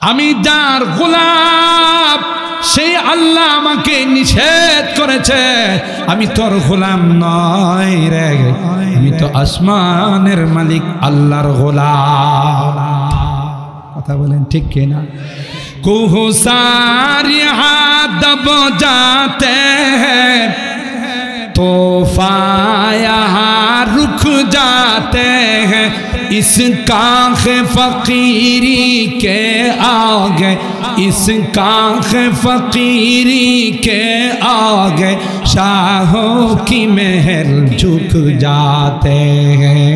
আমি যার গোলাম সেই আল্লাহ আমাকে নিষেধ করেছে, আমি তোর গোলাম নয় রে, আমি তো আসমানের মালিক আল্লাহর গোলাম। কথা বলেন ঠিক কিনা? कुहसार यहाँ दब जाते हैं, तूफ़ान यहाँ रुक जाते हैं, इस काख फ़कीरी के आगे, इस काख फ़कीरी के आगे शाहों की महल झुक जाते हैं,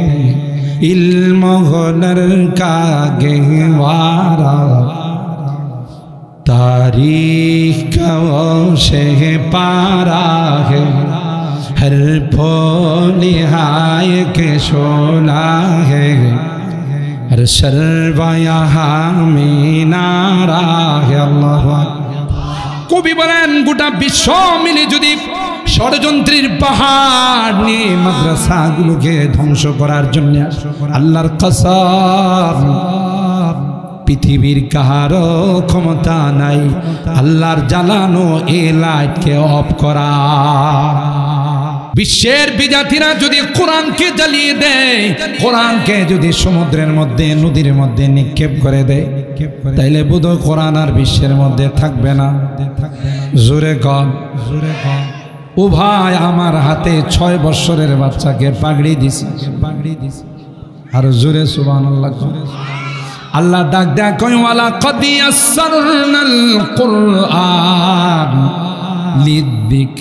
इल्म हुनर का गहवारा तारीख का वो शह पारा है, हर फूल हाय के शोला है, हर शर्वा यहाँ मीनारा है। अल्लाह কবি বলেন গোটা বিশ্ব মিলে যদি ষড়যন্ত্রের পাহাড় নিয়ে মাদ্রাসাগুলোকে ধ্বংস করার জন্য আল্লাহর কসম পৃথিবীর কাহারও ক্ষমতা নাই আল্লাহর জ্বালানো এই লাইটকে অফ করা। বিশ্বের বিজাতিরা যদি কোরআনকে জ্বালিয়ে দেয়, কোরআনকে যদি সমুদ্রের মধ্যে নদীর মধ্যে নিক্ষেপ করে দেয়, তাইলে বোধহয় কোরআন আর বিশ্বের মধ্যে থাকবে না। জোরে কন, জোরে কন। ও ভাই, আমার হাতে 6 বছরের বাচ্চাকে পাগড়ি দিছি, পাগড়ি দিছি। আর জোরে সুবহানাল্লাহ। আল্লাহ ডাক দেয়া কয় ওয়ালা কদ ইয়াসসারনাল কুরআন লিযিক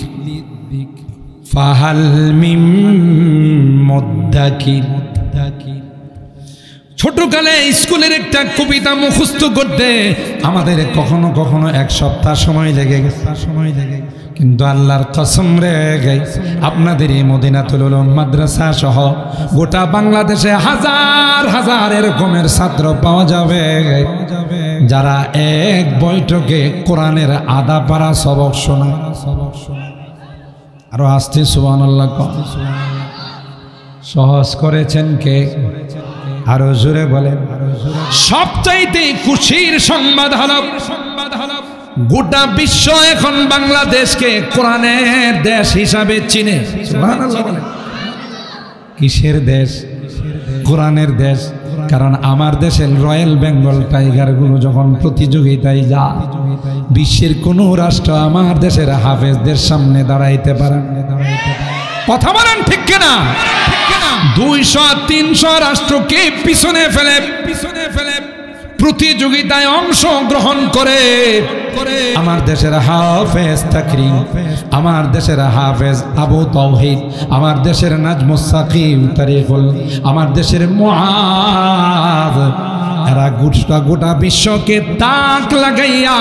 ফাহাল মিন মুদ্দাকির। ছোটকালে স্কুলের একটা কবিতা মুখস্থ করতে আমাদের কখনো কখনো 1 সপ্তাহ সময় লেগে গেছে, কিন্তু আল্লাহর কসম রে গাই আপনাদের এই মদিনাতুল উলুম মাদ্রাসা সহ গোটা বাংলাদেশে হাজার হাজার এরকমের ছাত্র পাওয়া যাবে যারা এক বৈঠকে কোরআনের আধা পারা সবক শোনে। আরো আসতে সুবহানাল্লাহ। সহজ করেছেন কে? আরো জোরে বলেন। সবচাইতে খুশির সংবাদ হলো গোটা বিশ্ব এখন বাংলাদেশকে কোরআনের দেশ হিসাবে চিনে। সুবহানাল্লাহ বলেন। কিসের দেশ? কোরআনের দেশ। কারণ আমার দেশের রয়্যাল বেঙ্গল টাইগার গুলো যখন প্রতিযোগিতায় যায়, বিশ্বের কোন রাষ্ট্র আমার দেশের হাফেজদের সামনে দাঁড়াইতে পারে না। কথা বলেন ঠিক কিনা? 200-300 রাষ্ট্রকে পিছনে ফেলে প্রতিযোগিতায় অংশগ্রহণ করে আমার দেশের হাফেজ তাকরিম, আমার দেশের হাফেজ আবু তাওহিদ, আমার দেশের নাজমুস সাকিব তারিকুল, আমার দেশের মুআদ, এরা গোটা বিশ্বকে তাক লাগাইয়া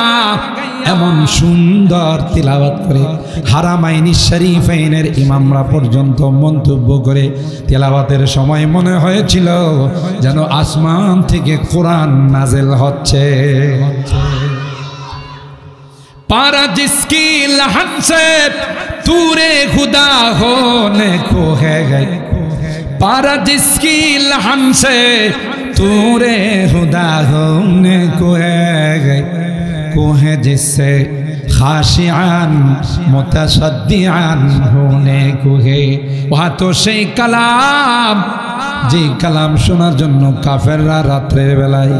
এমন সুন্দর তিলাওয়াত করে হারামাইনি শরীফাইনের ইমামরা পর্যন্ত মন্তব্য করে তিলাওয়াতের সময় মনে হয়েছিল যেন আসমান থেকে কোরআন নাজেল হচ্ছে। पारा जिसकी लहन से तूरे खुदा होने को है गई, पारा जिसकी लहन से तूरे खुदा होने को है गई, को है जिससे खाशियान मुतसद्दियान होने को है। वहाँ तो সেই কালাম, যে কালাম শোনার জন্য কাফেররা রাত্রের বেলায়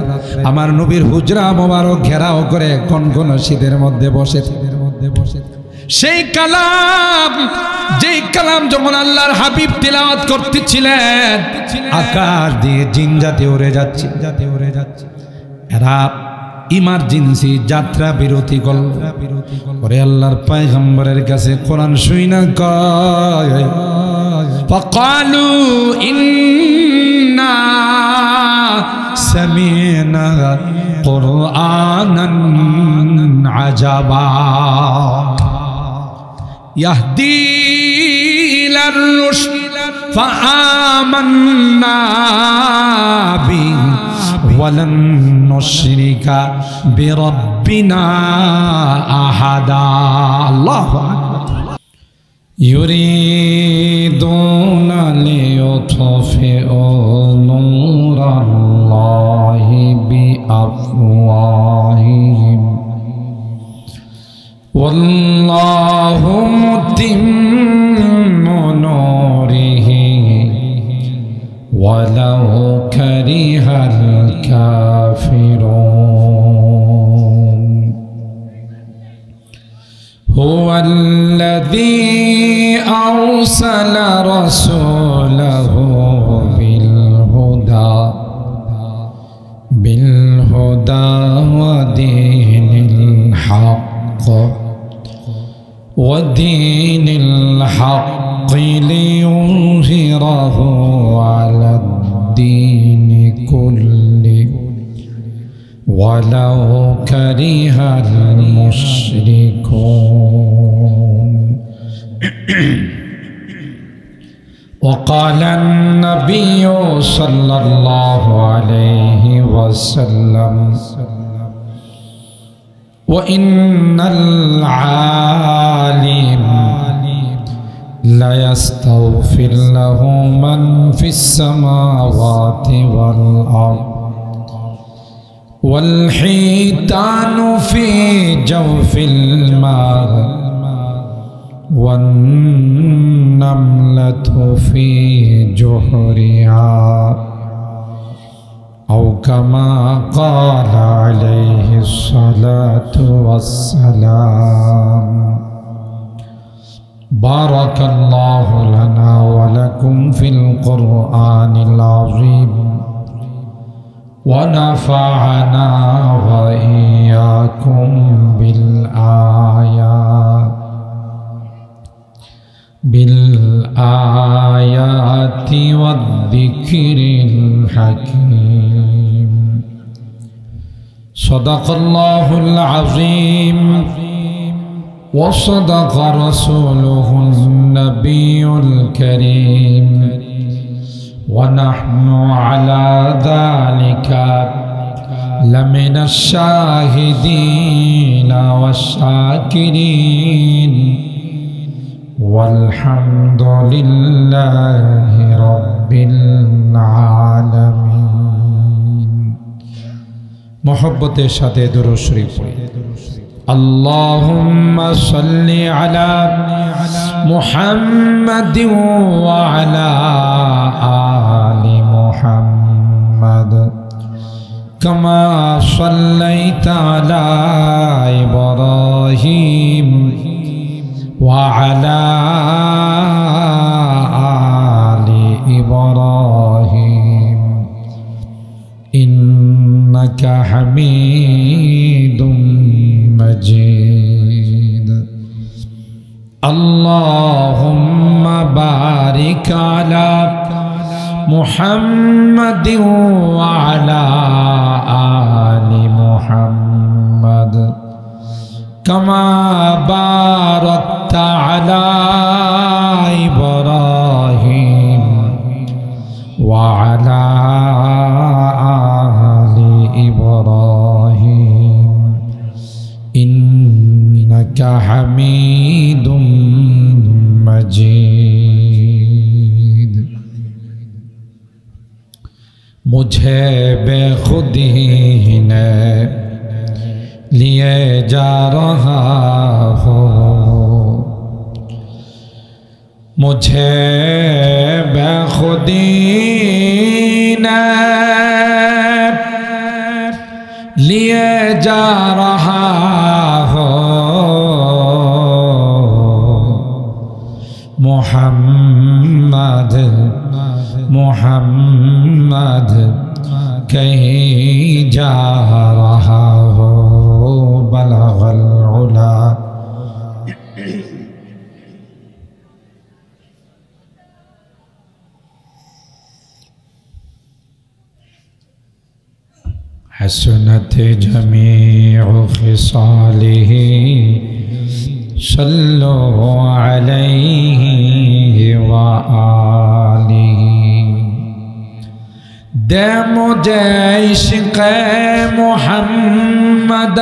আমার নবীর হুজরা মোবারক ঘেরাও করে কোন শীতের মধ্যে বসে, সেই কালাম, যে কালাম যখন আল্লাহর হাবিব তিলাওয়াত করতেছিলেন আকাশ দিয়ে জিন জাতি উড়ে যাচ্ছে, এরা ইমার্জেন্সি যাত্রা বিরতি করে আল্লাহর পয়গম্বরের কাছে কোরআন শুইনা কয় ফাকালু ইন্না সামি'না কুরআনান আজাবা ইয়াহদি ইলার রুশদ ফাআমান্না বিহি ওয়ালান নুশরিকা বিরাব্বিনা আহাদা। আল্লাহু আকবার। ইউরিদুনা লিইউতফিউ নূরাল্লাহি বিআফওয়াহিহিম अल्लाहु मुतिम्मु नूरिही वलौ करिहल काफिरून हुवल्लज़ी अरसला रसूलहु बिलहुदा वदीनिल हक़्क़ लियुज़हिरहु अलद्दीनि कुल्लिही वलौ करिहल मुश्रिकून। वक़ाल अन्नबिय्यु सल्लल्लाहु अलैहि वसल्लम वइन्नल आलिम लयस्तग़फ़िरु मन फ़िस्समावाति वल अर्ज़ वल्हीतानु फ़ी जौफ़िल मा'i वन्नमलतु फ़ी जुहरिहा औ कमा क़ाल अलैहि स्सलातु वस्सलाम। बारकल्लाहु लना व लकुम फ़िल क़ुरआनिल अज़ीम व नफ़अना व इय्याकुम बिल आयाति वद्दिक्रिल हकीम। सदक़ल्लाहुल अज़ीम व सदक़ रसूलुहुन नबियुल करीम व नहनु अला ज़ालिका लमिनश शाहिदीन वश्शाकिरीन वल्हम्दुलिल्लाहि रब्बिल आलमीन। मोहब्बतेर साथे दुरूद शरीफ पढ़ी। अल्लाहुम्मा सल्लि अला मुहम्मद व अला आलि मुहम्मद कमा सल्लैता अला इब्राहीम वअला आलि इब्राहीम इन्नका हमीदुम मजीद। अल्लाहुम्मा बारिक अला मुहम्मद वअला आलि मुहम्मद कमा बारकता अला इब्राहीम वअला आलि इब्राहीम इन्नका हमीदुम मजीद। मुझे बेखुदी ने लिए जा रहा हो, मुझे बेखुदी ने लिए जा रहा हो। मोहम्मद मोहम्मद कहीं जा रहा हो। बलगल उला हसनत जमीउ खिसालिही सल्लु अलैहि व आलिही। दे मुझे इश्क़ मुहम्मद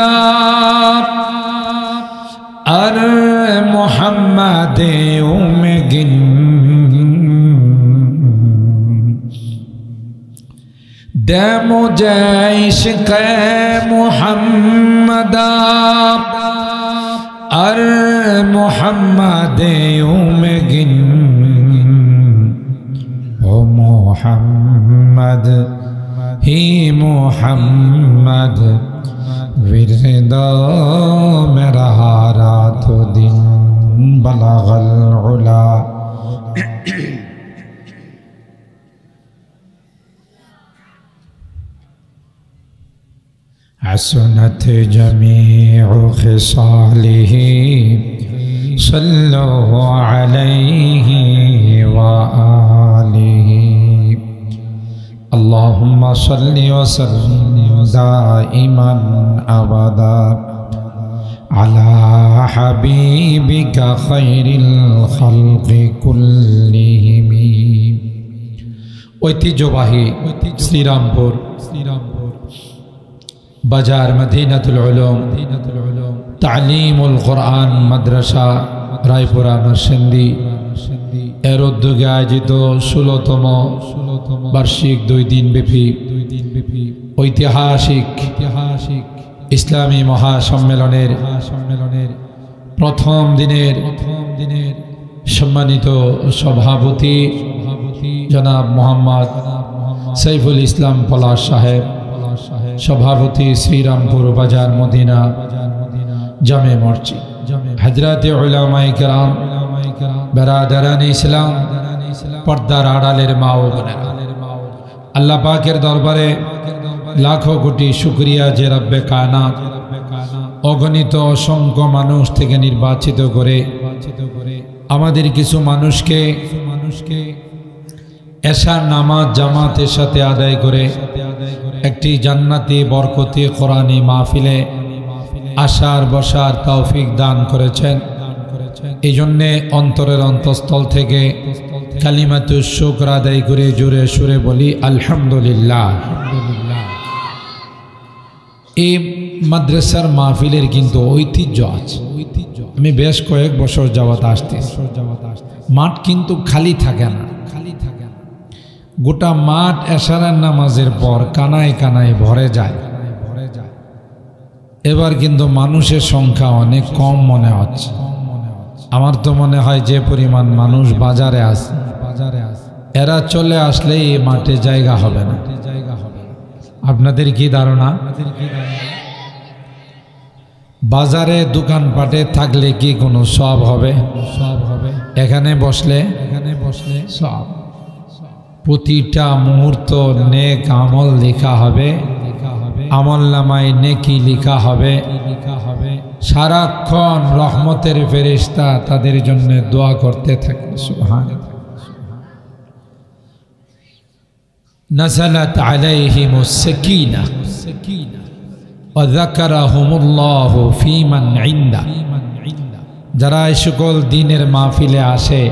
अर मोहम्मद उमगिन। दे मुझे इश्क़ मुहम्मद আর মোহাম্মদ উমগিন ও মোহাম্মদ হি মোহাম্মদ विरद मेरा रात दिन बलगल उला हसनत जमीउ खिसालिही सल्लु अलैहि व आलिही अल्लाहुम्मा सल्लि व सल्लिम दाइमन अबदा अला हबीबिका खैरिल खल्क़ि कुल्लिहिम। ঐতিহ্যবাহী শ্রীরামপুর বাজার মদিনাতুল উলুম তালিমুল কোরআন মাদ্রাসা রায়পুরা নরসিংদী এর উদ্যোগে আয়োজিত 16তম বার্ষিক 2 দিন ব্যাপী ঐতিহাসিক ইসলামী মহাসম্মেলনের প্রথম দিনের সম্মানিত সভাপতি জনাব মোহাম্মদ সাইফুল ইসলাম পলাশ সাহেব, সভাপতি শ্রীরামপুর বাজার মদিনা জামে মসজিদ, হযরতে উলামায়ে কেরাম, বেরাদারানে ইসলাম, পর্দার আড়ালের মা ও বোনেরা, আল্লাহ পাকের দরবারে লাখো কোটি শুকরিয়া যে রব্বে কায়নাত অগণিত অসংখ্য মানুষ থেকে নির্বাচিত করে আমাদের কিছু মানুষকে এশার নামাজ জামাতের সাথে আদায় করে একটি জান্নাতি বরকতি কোরআনী মাহফিলে আসার বসার তৌফিক দান করেছেন। এই জন্যে অন্তরের অন্তঃস্থল থেকে কালিমাতুশ শুকর আদায় করে জোরে সুরে বলি আলহামদুলিল্লাহ। এই মাদ্রাসার মাহফিলের কিন্তু ঐতিহ্য আছে। আমি বেশ কয়েক বছর যাবত আসছি, মাঠ কিন্তু খালি থাকে না, গোটা মাঠ এশারের নামাজের পর কানায় কানায় ভরে যায়। এবার কিন্তু মানুষের সংখ্যা অনেক কম মনে হচ্ছে। আমার তো মনে হয় যে পরিমাণ মানুষ বাজারে আছে, এরা চলে আসলে এই মাঠে জায়গা হবে না। আপনাদের কি ধারণা? বাজারে দোকানপাটে থাকলে কি কোনো সব হবে? সব হবে। এখানে বসলে সব, প্রতিটা মুহূর্ত নেক আমল লেখা হবে, আমল নামায় নেকি লেখা হবে, সারাক্ষণ রহমতের ফেরেশতা তাদের জন্য দোয়া করতে থাকে। সুবহানাল্লাহ। নাযালাত আলাইহিমুস সাকিনাহ ওয়া যাকারাহুমুল্লাহু ফীমান ইনদা। যারা এই সকল দিনের মাহফিলে আসে,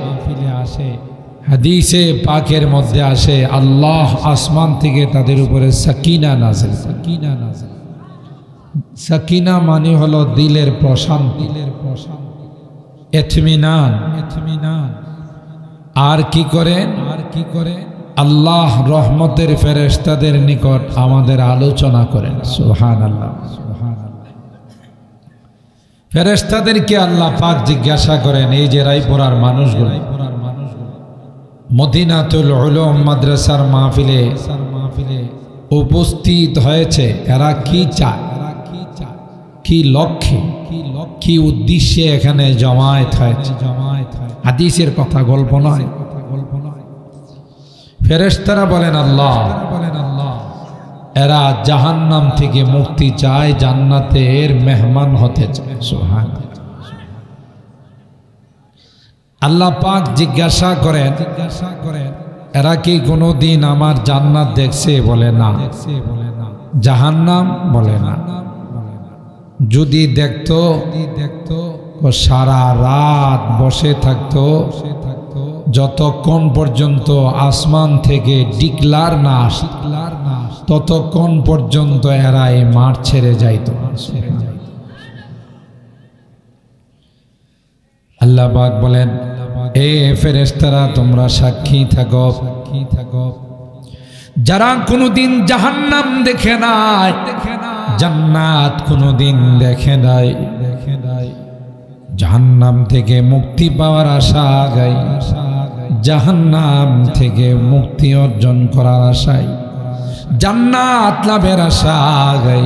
হাদিসে পাকের মধ্যে আসে আল্লাহ আসমান থেকে তাদের উপরে সাকিনা নাযিল। সাকিনা মানে হলো দিলের প্রশান্তি, ইতমিনান। আর কি করেন? আল্লাহ রহমতের ফেরেশতাদের নিকট আমাদের আলোচনা করেন। সুবহানাল্লাহ। ফেরেশতাদেরকে আল্লাহ পাক জিজ্ঞাসা করেন, এই যে রায়পুরার মানুষগুলো মদিনাতুল উলুম মাদ্রাসার মাহফিলে উপস্থিত হয়েছে, এরা কি চায়, কি লক্ষ্যে, কি উদ্দেশ্যে এখানে জমায়েত হয়েছে? হাদিসের কথা, গল্প নয়। ফেরেশতারা বলেন আল্লাহ, এরা জাহান্নাম থেকে মুক্তি চায়, জান্নাতের মেহমান হতে চায়। সুবহানাল্লাহ। আল্লাহ পাক জিজ্ঞাসা করেন, এরা কি কোনোদিন আমার জান্নাত দেখছে? বলে না। জাহান্নাম? বলে না। যদি দেখতো সারা রাত বসে থাকতো, যতক্ষণ পর্যন্ত আসমান থেকে ডিক্লার না আসে ততক্ষণ পর্যন্ত এরা এই মাঠ ছেড়ে যাইত। আল্লাহ পাক বলেন, এ ফেরেশতারা তোমরা সাক্ষী থাকো, যারা কোনোদিন জাহান্নাম দেখে নাই, জান্নাত কোনোদিন দেখে নাই, জাহান্নাম থেকে মুক্তি পাওয়ার আশায়, জাহান্নাম থেকে মুক্তি অর্জন করার আশায়, জান্নাত লাভের আশায়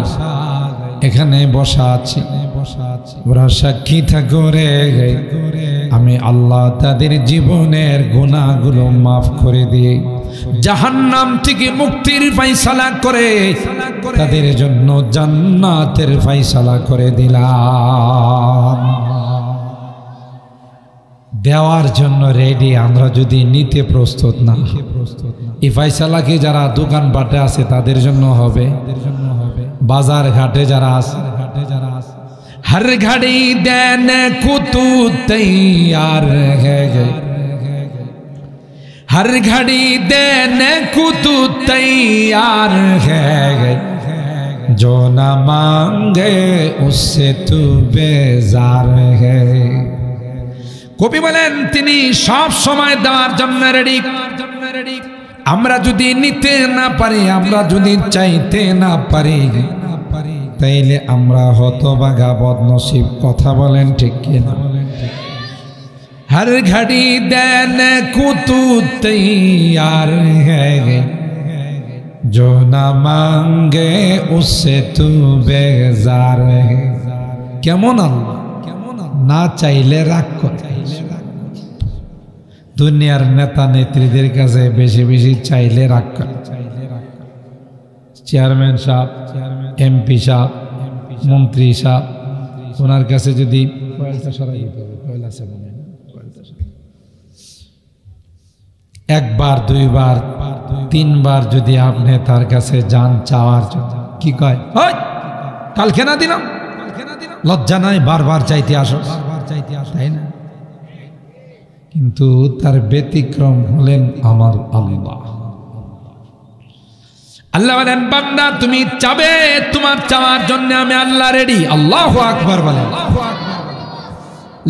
এখানে বসা আছি। ওরা সাক্ষী থাকো রে, আমি আল্লাহ তাদের জীবনের গুনাহগুলো মাফ করে দিয়ে জাহান্নাম থেকে মুক্তির ফয়সালা করে তাদের জন্য জান্নাতের ফয়সালা করে দিলাম। দেওয়ার জন্য রেডি, আমরা যদি নিতে প্রস্তুত না, এই ফয়সালা কি যারা দোকান পাটে আছে তাদের জন্য হবে, বাজার ঘাটে যারা আছে, हर घड़ी देने को तू तैयार है, हर घड़ी देने को तू तैयार है, जो न मांगे उससे तू बेजार है। কবি বলেন তিনি সব সময় দেওয়ার জন্য রেডি। আমরা যদি নিতে না পারি, আমরা যদি চাইতে না পারি, তাইলে আমরা হতভাগা বদনসিব। কথা বলেন ঠিক কিনা? हर घड़ी देने को तू तैयार है, जो ना मांगे उससे तू बेजार है। কেমন আল্লাহ, না চাইলে রাগ করে। দুনিয়ার নেতা নেত্রীদের কাছে বেশি বেশি চাইলে রাগ করে। চেয়ারম্যান সাহেব, এমপি সাহেব, মন্ত্রী সাহেব, ওনার কাছে যদি একবার দুইবার তিনবার যদি আপনি তার কাছে যান চাওয়ার জন্য, কি কয়? কালকে না দিলাম, লজ্জা নাই, বারবার চাইতে আসো, তাই না? কিন্তু তার ব্যতিক্রম হলেন আমার আল্লাহ। আল্লাহ বলেন, বান্দা তুমি চাবে, তোমার চাওয়ার জন্য আমি আল্লাহ রেডি। আল্লাহু আকবার বলেন।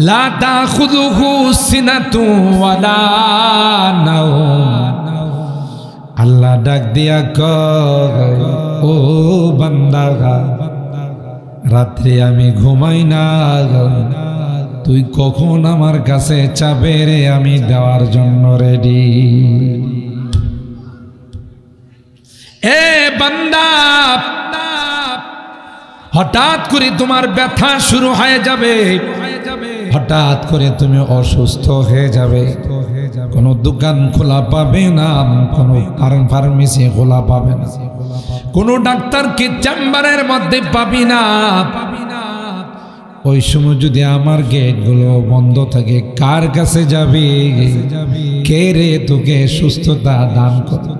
লা তাখুযুহু সিনাতু ওয়ালা নাওম। আল্লাহ ডাক দিয়া কয়, ও বান্দা, রাত্রে আমি ঘুমাই না, তুই কখন আমার কাছে চাবে রে, আমি দেওয়ার জন্য রেডি। এ বান্দা, হঠাৎ করে তোমার ব্যথা শুরু হয়ে যাবে, হঠাৎ করে তুমি অসুস্থ হয়ে যাবে, কোনো দোকান খোলা পাবে না, কোনো ফার্মেসি খোলা পাবে না, কোনো ডাক্তারকে চেম্বারের মধ্যে পাবি না। ওই সময় যদি আমার গেটগুলো বন্ধ থাকে, কার কাছে যাবি? কে রে তোকে সুস্থতা দান করে?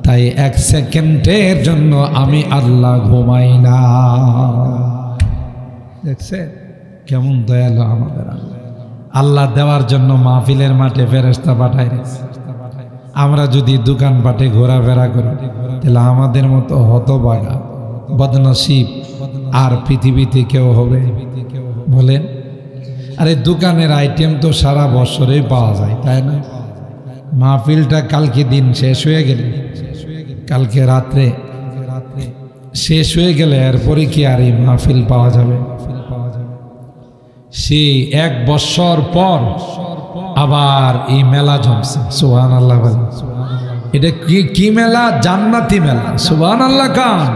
তাই এক সেকেন্ডের জন্য আমি আল্লাহ ঘুমাই না। দেখছে কেমন দয়ালু আমাদের আল্লাহ। আল্লাহ দেওয়ার জন্য মাহফিলের মাঠে ফেরেশতা পাঠায়। আমরা যদি দোকান পাটে ঘোরাফেরা করি, তাহলে আমাদের মতো হতভাগা বদনসিব আর পৃথিবীতে কেউ হবে? বলেন। আরে দোকানের আইটেম তো সারা বছরেই পাওয়া যায়, তাই না? মাহফিলটা কালকে দিন শেষ হয়ে গেলে, কালকে রাত্রে শেষ হয়ে গেলে এরপরে কি আর এই মাহফিল পাওয়া যাবে? সেই এক বছর পর আবার এই মেলা জমছে। সুবহানাল্লাহ। এটা কি মেলা? জান্নাতি মেলা। সুবহানাল্লাহ। কান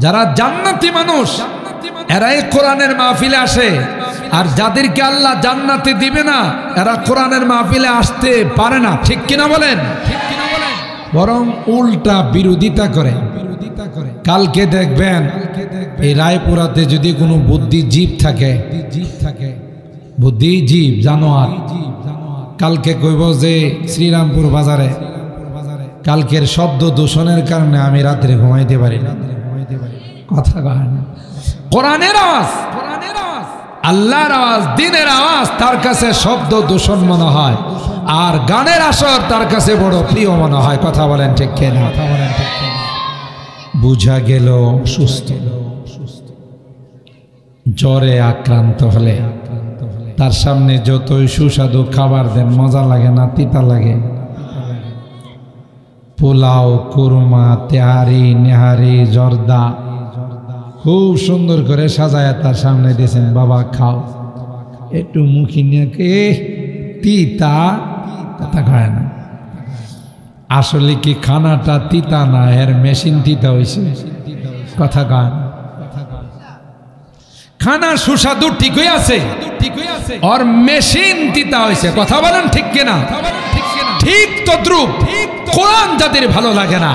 যারা জান্নাতি মানুষ, এরাই কোরআনের মাহফিলে আসে। আর যাদেরকে আল্লাহ জান্নাতে দিবে না, এরা কোরআনের মাহফিলে আসতে পারে না। ঠিক কিনা বলেন? বরং উল্টা বিরোধিতা করে। কালকে দেখবেন এই রায়পুরাতে যদি কোনো বুদ্ধিজীব থাকে, বুদ্ধিজীব জানোয়ার, কালকে কইব যে শ্রীরামপুর বাজারে কালকের শব্দ দূষণের কারণে আমি রাত্রে ঘুমাইতে পারি না। কথা কয় না। কোরআনের আওয়াজ, আল্লাহর আওয়াজ, দিনের আওয়াজ তার কাছে শব্দ দূষণ মনে হয়, আর গানের আসর তার কাছে বড় প্রিয় মনে হয়। কথা বলেন ঠিক কিনা? বুঝা গেল সুস্থ, জ্বরে আক্রান্ত হলে তার সামনে যতই সুস্বাদু খাবার দেন মজা লাগে না, তিতা লাগে। পোলাও, কুরমা, তেহারি, নেহারি, জর্দা, খুব সুন্দর করে সাজায়া তার সামনে দিয়েছেন, বাবা খাও। একটু মুখি নিয়ে কে তিতা, কথা খায় না। আসলে কি খানাটা তিতা না, এর মেশিন তিতা হয়েছে, কথা খায় না। খানা সুস্বাদু ঠিকই আছে, আর মেশিন তিতা হয়েছে, কথা বলেন ঠিক কিনা? ঠিক তদ্রুপ কোরআন যাদের ভালো লাগে না,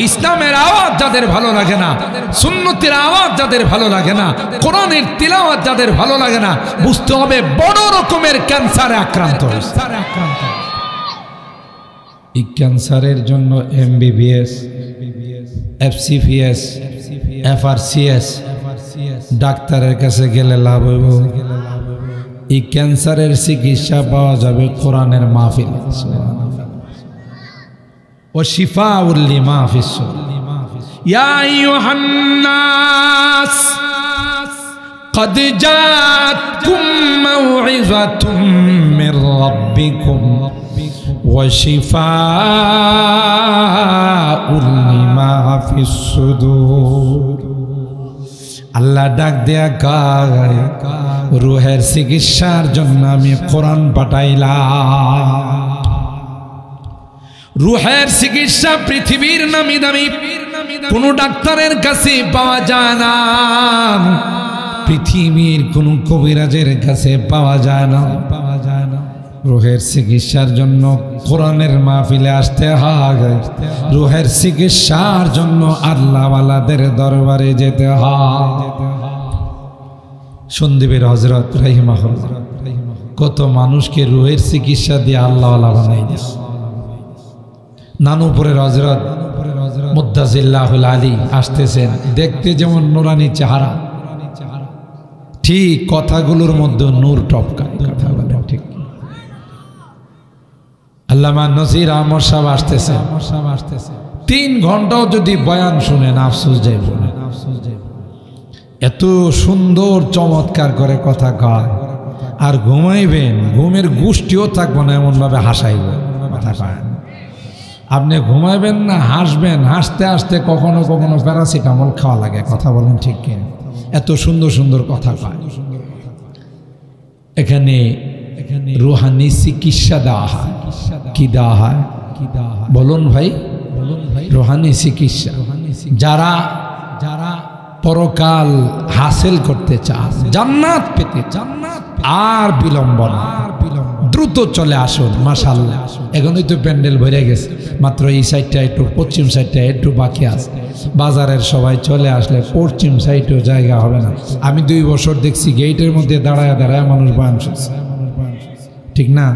ইসলামের আওয়াজ যাদের ভালো লাগে না, সুন্নতের আওয়াজ যাদের ভালো লাগে না, কোরআনের তিলাওয়াত যাদের ভালো লাগে না, বুঝতে হবে বড় রকমের ক্যান্সারে আক্রান্ত হয়েছে। এই ক্যান্সারের জন্য MBBS, FCPS, FRCS ডাক্তারের কাছে গেলে লাভ হইব। এই ক্যান্সারের চিকিৎসা পাওয়া যাবে কোরআনের মাহফিল। ও শিফাউল লিমা ফিস সুদূর। ইয়া আইয়ুহান নাস قد جاءتكم موعظة من ربكم وشفاء لما في الصدور। আল্লাহ ডাক দেয়া কয়, রুহের চিকিৎসার জন্য আমি কোরআন পাঠাইলাম। রুহের চিকিৎসা পৃথিবীর নামি দামি কোন ডাক্তারের কাছে পাওয়া যায় না, পৃথিবীর কোন কবিরাজের কাছে পাওয়া যায় না। রুহের চিকিৎসার জন্য কোরআনের মাহফিলে আসতে হয়, রুহের চিকিৎসার জন্য আল্লাহওয়ালাদের দরবারে যেতে হয়। সন্দীপের হযরত রাহিমাহুল্লাহ কত মানুষকে রুহের চিকিৎসা দিয়ে আল্লাহওয়ালা বানাই দিয়েছে। নানুপুরের হযরত মুদ্দাজিল্লাহুল আলী আসতেছেন, দেখতে যেমন নুরানি চেহারা, ঠিক কথাগুলোর মধ্যে নূর টপকায়, কথা বলে ঠিক। আল্লামা নজির আহমদ সাহেব আসতেছে, 3 ঘন্টাও যদি বয়ান শুনেন আফসোস যাইব না। এত সুন্দর চমৎকার করে কথা কয়, আর ঘুমাইবেন ঘুমের গোষ্ঠীও থাকবো না, এমন ভাবে হাসাইব, কথা কয়। আপনি ঘুমাইবেন না, হাসবেন, হাসতে হাসতে কখনো কখনো প্যারাসিটামল খাওয়া লাগে, কথা বলেন ঠিক কিনা? এত সুন্দর সুন্দর কথা কয়। এখানে রুহানি চিকিৎসা দেওয়া হয়। কি দেওয়া হয় বলুন ভাই? রুহানি চিকিৎসা। যারা পরকাল হাসিল করতে চান, জান্নাত পেতে চান, আর বিলম্ব না, দ্রুত চলে আসুন। মাশাআল্লাহ, এখনই তো প্যান্ডেল ভরে গেছে, মাত্র এই সাইডটা একটু, পশ্চিম সাইডটা একটু বাকি আছে। বাজারের সবাই চলে আসলে পশ্চিম সাইডেও জায়গা হবে না। আমি 2 বছর দেখছি গেটের মধ্যে দাঁড়ায় দাঁড়ায় মানুষ বয়ান শুনছে, ঠিক না?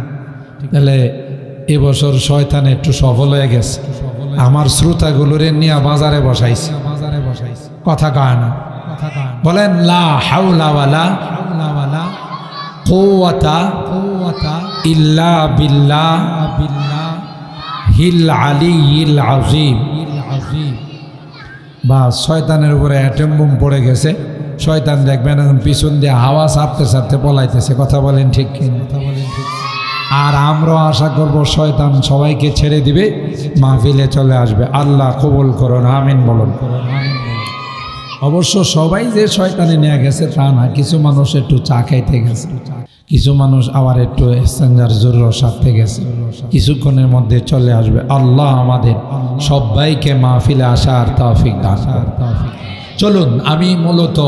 তাহলে এবছর শয়তান একটু সফল হয়ে গেছে, আমার শ্রোতাগুলোরে নিয়ে বাজারে বসাইছে, কথা কয় না। বলেন লা হাওলা ওয়ালা কুওয়াতা ইল্লা বিল্লাহিল আলিয়্যিল আযীম। বা শয়তানের উপরে অ্যাটম বোম পড়ে গেছে, শয়তান দেখবেন পিছন দিয়ে হাওয়া ছাড়তে ছাড়তে পলাইতেছে, কথা বলেন ঠিক কি? আর আমরা আশা করব শয়তান সবাইকে ছেড়ে দিবে, মাহফিলে চলে আসবে। আল্লাহ কবুল করুন, আমিন বলুন। অবশ্য সবাই যে শয়তানে নিয়ে গেছে তা না, কিছু মানুষ একটু চা খাইতে গেছে, কিছু মানুষ আবার একটু এক্সচেঞ্জার জরুরত সারতে গেছে, কিছুক্ষণের মধ্যে চলে আসবে। আল্লাহ আমাদের সবাইকে মাহফিলে আসার তৌফিক দান করুন। চলুন, আমি মূলত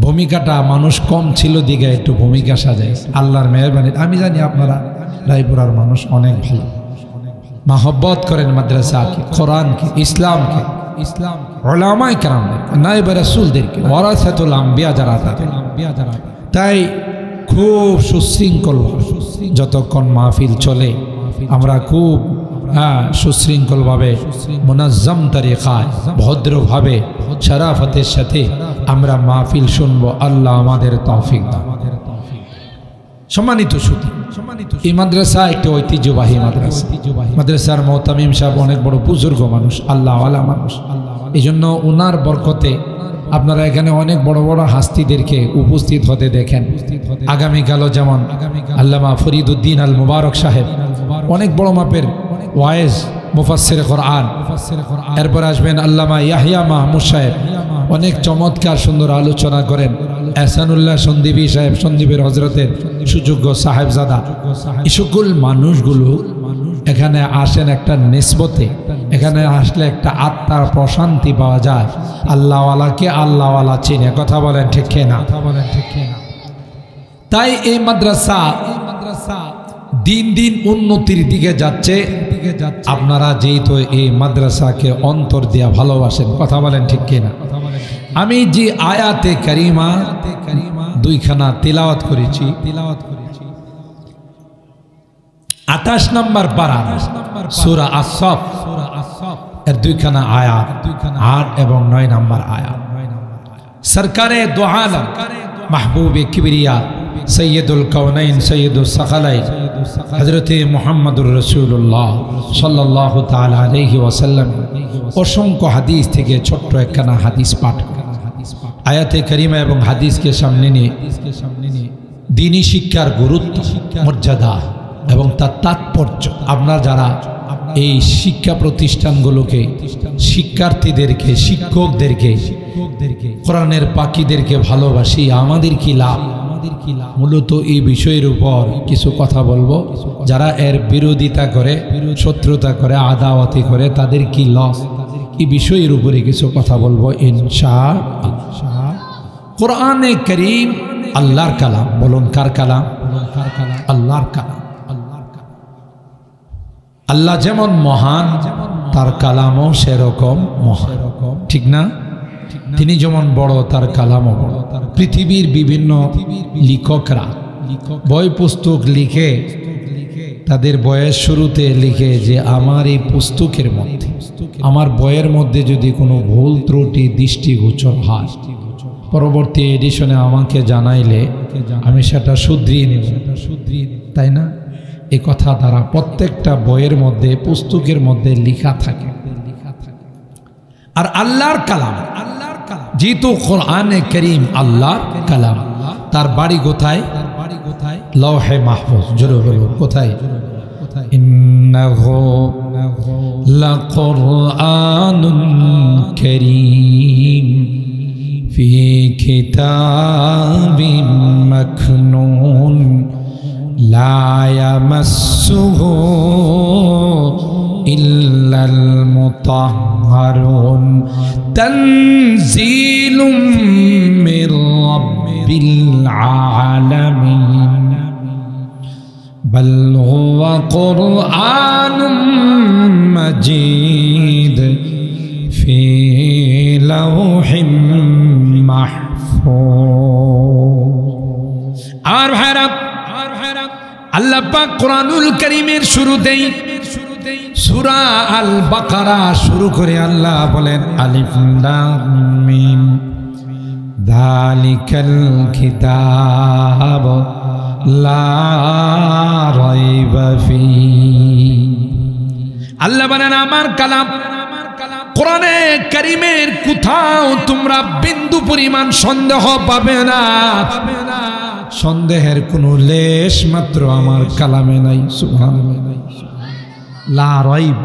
ভূমিকাটা মানুষ কম ছিল দিকে একটু ভূমিকা সাজাই, আল্লাহর মেহরবানি। আমি জানি আপনারা রায়পুরার মানুষ অনেক ভালো, মহব্বত করেন মাদ্রাসাকে, কোরআনকে, ইসলামকে, উলামায়ে কেরামদেরকে, নায়েবে রাসূলদেরকে, ওয়ারাসাতুল আম্বিয়া যারা থাকেন, তাই খুব সুশৃঙ্খল যতক্ষণ মাহফিল চলে আমরা খুব সুশৃঙ্খলভাবে, মুনাজ্জম তরিকায়, ভদ্রভাবে, শরাফতের সাথে আমরা মাহফিল শুনবো। আল্লাহ আমাদের তৌফিক দান। সম্মানিত সুধী, এই মাদ্রাসা একটি ঐতিহ্যবাহী মাদ্রাসা। মাদ্রাসার মুতামিম সাহেব অনেক বড় বুজুর্গ মানুষ, আল্লাহওয়ালা মানুষ। এই জন্য ওনার বরকতে আপনারা এখানে অনেক বড় বড় হাস্তিদেরকে উপস্থিত হতে দেখেন। আগামীকালও যেমন আল্লামা ফরিদউদ্দিন আল মুবারক সাহেব, অনেক বড় মাপের ওয়াইজ মুফাসসির কোরআন। এরপর আসবেন আল্লামা ইয়াহইয়া মাহমুদ সাহেব, অনেক চমৎকার সুন্দর আলোচনা করেন এহসানুল্লাহ সন্দীপী সাহেব, সন্দীপের হজরতের সুযোগ্য সাহেবজাদা। এই সকল মানুষগুলো এখানে আসেন একটা নিসবতে, এখানে আসলে একটা আত্মার প্রশান্তি পাওয়া যায়। আল্লাহওয়ালাকে আল্লাহওয়ালা চিনে, কথা বলেন ঠিক না? তাই এই মাদ্রাসা দিন দিন উন্নতির দিকে যাচ্ছে। আপনারা যেহেতু এই মাদ্রাসাকে অন্তর দিয়া ভালোবাসেন, কথা বলেন ঠিক কিনা? আমি যে আয়াতে কারিমা দুইখানা তিলাওয়াত করেছি, 28 নম্বর পারা সূরা আস-সাফ এর দুইখানা আয়াত, 8 এবং 9 নম্বর আয়াত। সরকারে দো আলম মাহবুবে কিবরিয়া সৈয়দুল কাউনাইন সৈয়দুল সাকালাইন হযরতে মুহাম্মদুর রাসূলুল্লাহ সাল্লাল্লাহু তাআলা আলাইহি ওয়াসাল্লাম অসংখ্য হাদিস থেকে ছোট্ট একখানা হাদিস পাঠ করেন। আয়াতে কারিমা এবং হাদিসকে সামনে নিয়ে দ্বীনি শিক্ষার গুরুত্ব, মর্যাদা এবং তার তাৎপর্য, আপনারা যারা এই শিক্ষা প্রতিষ্ঠানগুলোকে, শিক্ষার্থীদেরকে, শিক্ষকদেরকে, কোরআনের পাখিদেরকে ভালোবাসি, আমাদের কি লাভ? মূলত এই বিষয়ের উপর কিছু কথা বলবো। যারা এর বিরোধিতা করে, শত্রুতা করে, আদাওয়াতি করে, তাদের কি লস, এই বিষয়ের উপরে কিছু কথা বলবো ইনশাআল্লাহ। কোরআনে কারীম আল্লাহর কালাম। বলুন কার কালাম? আল্লাহর কালাম। আল্লাহ যেমন মহান, তার কালামও সেরকম মহান, ঠিক না? তিনি যেমন বড়, তার কালামও বড়। পৃথিবীর বিভিন্ন লেখকরা বই পুস্তক লিখে, তাদের বইয়ের শুরুতে লিখে যে আমার এই পুস্তকের মধ্যে, আমার বইয়ের মধ্যে যদি কোনো ভুল ত্রুটি দৃষ্টিগোচর হয়, পরবর্তী এডিশনে আমাকে জানাইলে আমি সেটা শুধরিয়ে নেব, তাই না? এই কথা দ্বারা প্রত্যেকটা বইয়ের মধ্যে, পুস্তকের মধ্যে লেখা থাকে। আর আল্লাহর কালাম, যেহেতু কোরআনে কারীম আল্লাহর কালাম, তার বাড়ি কোথায়? লৌহে মাহফুজ। জোরে বলুন কোথায়? ইন্নাহু লাকুরআনুন কারীম ফি কিতাবিন মাকনুন লা ইয়ামাসসুহু ইল্লাল মুতাহহারুন তানজিলুম মির রাব্বিল আলামিন বাল হুয়া কুরআনুম মাজিদ ফি লাওহিম মাহফুজ। আর ভাইরা, আল্লাহ পাক কোরআনুল কারীমের শুরুতেই সূরা আল বাকারা শুরু করে আল্লাহ বলেন আলিফ লাম মিম যালিকাল কিতাব লা রাইবা ফি। আল্লাহ বলেন আমার কালাম কোরআনে কারীমের কোথাও তোমরা বিন্দু পরিমাণ সন্দেহ পাবে না। সন্দেহের কোনো লেশ মাত্র আমার কালামে নাই। সুবহানাল্লাহ। লা রাইব,